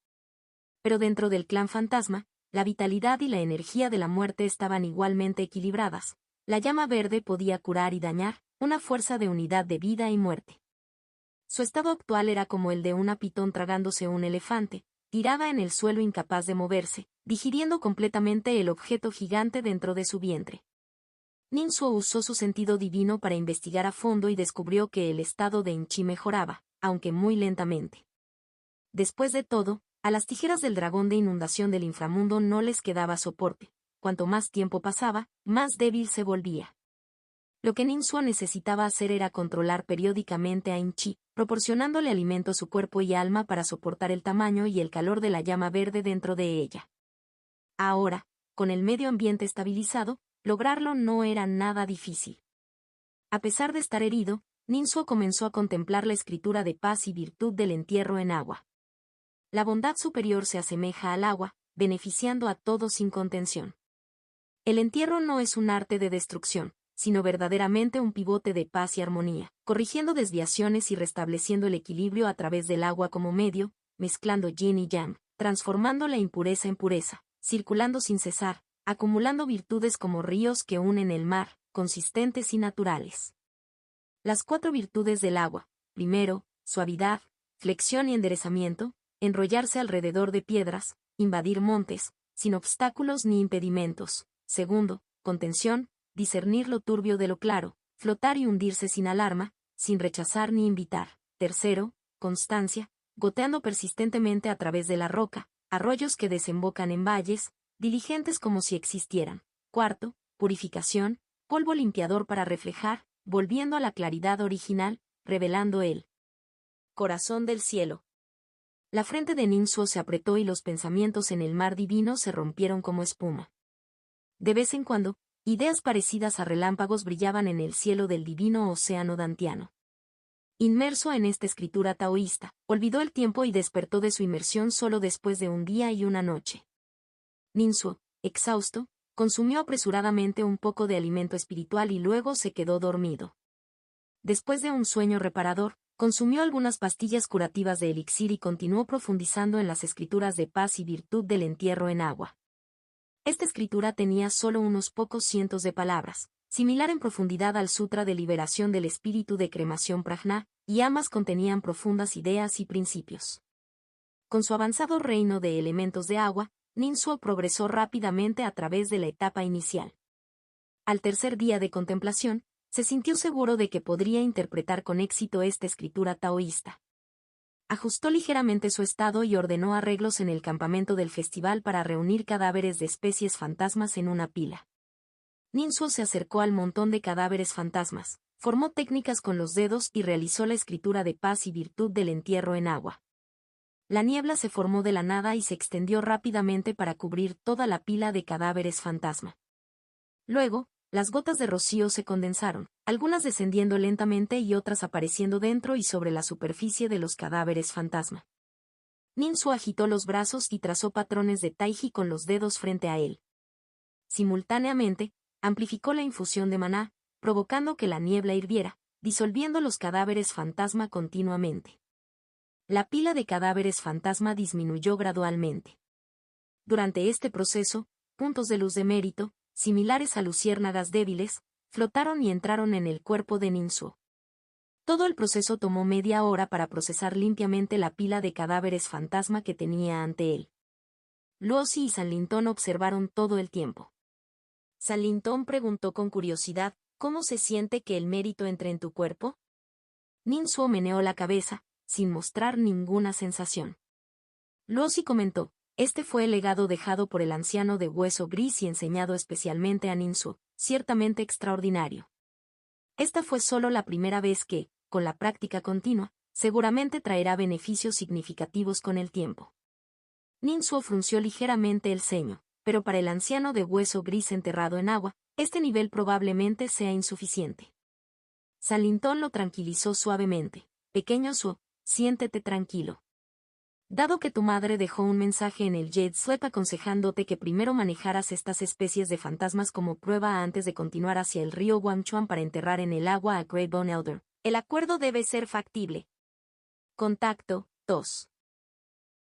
Pero dentro del clan fantasma, la vitalidad y la energía de la muerte estaban igualmente equilibradas. La llama verde podía curar y dañar, una fuerza de unidad de vida y muerte. Su estado actual era como el de una pitón tragándose un elefante, tirada en el suelo incapaz de moverse, digiriendo completamente el objeto gigante dentro de su vientre. Ninsu usó su sentido divino para investigar a fondo y descubrió que el estado de Yin Chi mejoraba, aunque muy lentamente. Después de todo, a las tijeras del dragón de inundación del inframundo no les quedaba soporte. Cuanto más tiempo pasaba, más débil se volvía. Lo que Ninsu necesitaba hacer era controlar periódicamente a Yin Chi, proporcionándole alimento a su cuerpo y alma para soportar el tamaño y el calor de la llama verde dentro de ella. Ahora, con el medio ambiente estabilizado, lograrlo no era nada difícil. A pesar de estar herido, Ninsuo comenzó a contemplar la escritura de paz y virtud del entierro en agua. La bondad superior se asemeja al agua, beneficiando a todos sin contención. El entierro no es un arte de destrucción, sino verdaderamente un pivote de paz y armonía, corrigiendo desviaciones y restableciendo el equilibrio a través del agua como medio, mezclando yin y yang, transformando la impureza en pureza, circulando sin cesar, acumulando virtudes como ríos que unen el mar, consistentes y naturales. Las 4 virtudes del agua: primero, suavidad, flexión y enderezamiento, enrollarse alrededor de piedras, invadir montes, sin obstáculos ni impedimentos. Segundo, contención, discernir lo turbio de lo claro, flotar y hundirse sin alarma, sin rechazar ni invitar. Tercero, constancia, goteando persistentemente a través de la roca, arroyos que desembocan en valles, diligentes como si existieran. Cuarto, purificación, polvo limpiador para reflejar, volviendo a la claridad original, revelando el corazón del cielo. La frente de Ninsuo se apretó y los pensamientos en el mar divino se rompieron como espuma. De vez en cuando, ideas parecidas a relámpagos brillaban en el cielo del divino océano dantiano. Inmerso en esta escritura taoísta, olvidó el tiempo y despertó de su inmersión solo después de un día y una noche. Ninsuo, exhausto, consumió apresuradamente un poco de alimento espiritual y luego se quedó dormido. Después de un sueño reparador, consumió algunas pastillas curativas de elixir y continuó profundizando en las escrituras de paz y virtud del entierro en agua. Esta escritura tenía solo unos pocos cientos de palabras, similar en profundidad al Sutra de Liberación del Espíritu de Cremación Prajna, y ambas contenían profundas ideas y principios. Con su avanzado reino de elementos de agua, Ninsuo progresó rápidamente a través de la etapa inicial. Al tercer día de contemplación, se sintió seguro de que podría interpretar con éxito esta escritura taoísta. Ajustó ligeramente su estado y ordenó arreglos en el campamento del festival para reunir cadáveres de especies fantasmas en una pila. Ninsuo se acercó al montón de cadáveres fantasmas, formó técnicas con los dedos y realizó la escritura de paz y virtud del entierro en agua. La niebla se formó de la nada y se extendió rápidamente para cubrir toda la pila de cadáveres fantasma. Luego, las gotas de rocío se condensaron, algunas descendiendo lentamente y otras apareciendo dentro y sobre la superficie de los cadáveres fantasma. Ninsuo agitó los brazos y trazó patrones de taiji con los dedos frente a él. Simultáneamente, amplificó la infusión de maná, provocando que la niebla hirviera, disolviendo los cadáveres fantasma continuamente. La pila de cadáveres fantasma disminuyó gradualmente. Durante este proceso, puntos de luz de mérito, similares a luciérnagas débiles, flotaron y entraron en el cuerpo de Ninsuo. Todo el proceso tomó media hora para procesar limpiamente la pila de cadáveres fantasma que tenía ante él. Luosi y San Lintón observaron todo el tiempo. San Lintón preguntó con curiosidad, ¿cómo se siente que el mérito entre en tu cuerpo? Ninsuo meneó la cabeza, sin mostrar ninguna sensación. Luosi comentó, este fue el legado dejado por el anciano de hueso gris y enseñado especialmente a Ninsuo, ciertamente extraordinario. Esta fue solo la primera vez que, con la práctica continua, seguramente traerá beneficios significativos con el tiempo. Ninsuo frunció ligeramente el ceño, pero para el anciano de hueso gris enterrado en agua, este nivel probablemente sea insuficiente. San Lintón lo tranquilizó suavemente. Pequeño Suo, siéntete tranquilo. Dado que tu madre dejó un mensaje en el Jade Slip aconsejándote que primero manejaras estas especies de fantasmas como prueba antes de continuar hacia el río Guangchuan para enterrar en el agua a Greybone Elder, el acuerdo debe ser factible. Contacto, tos.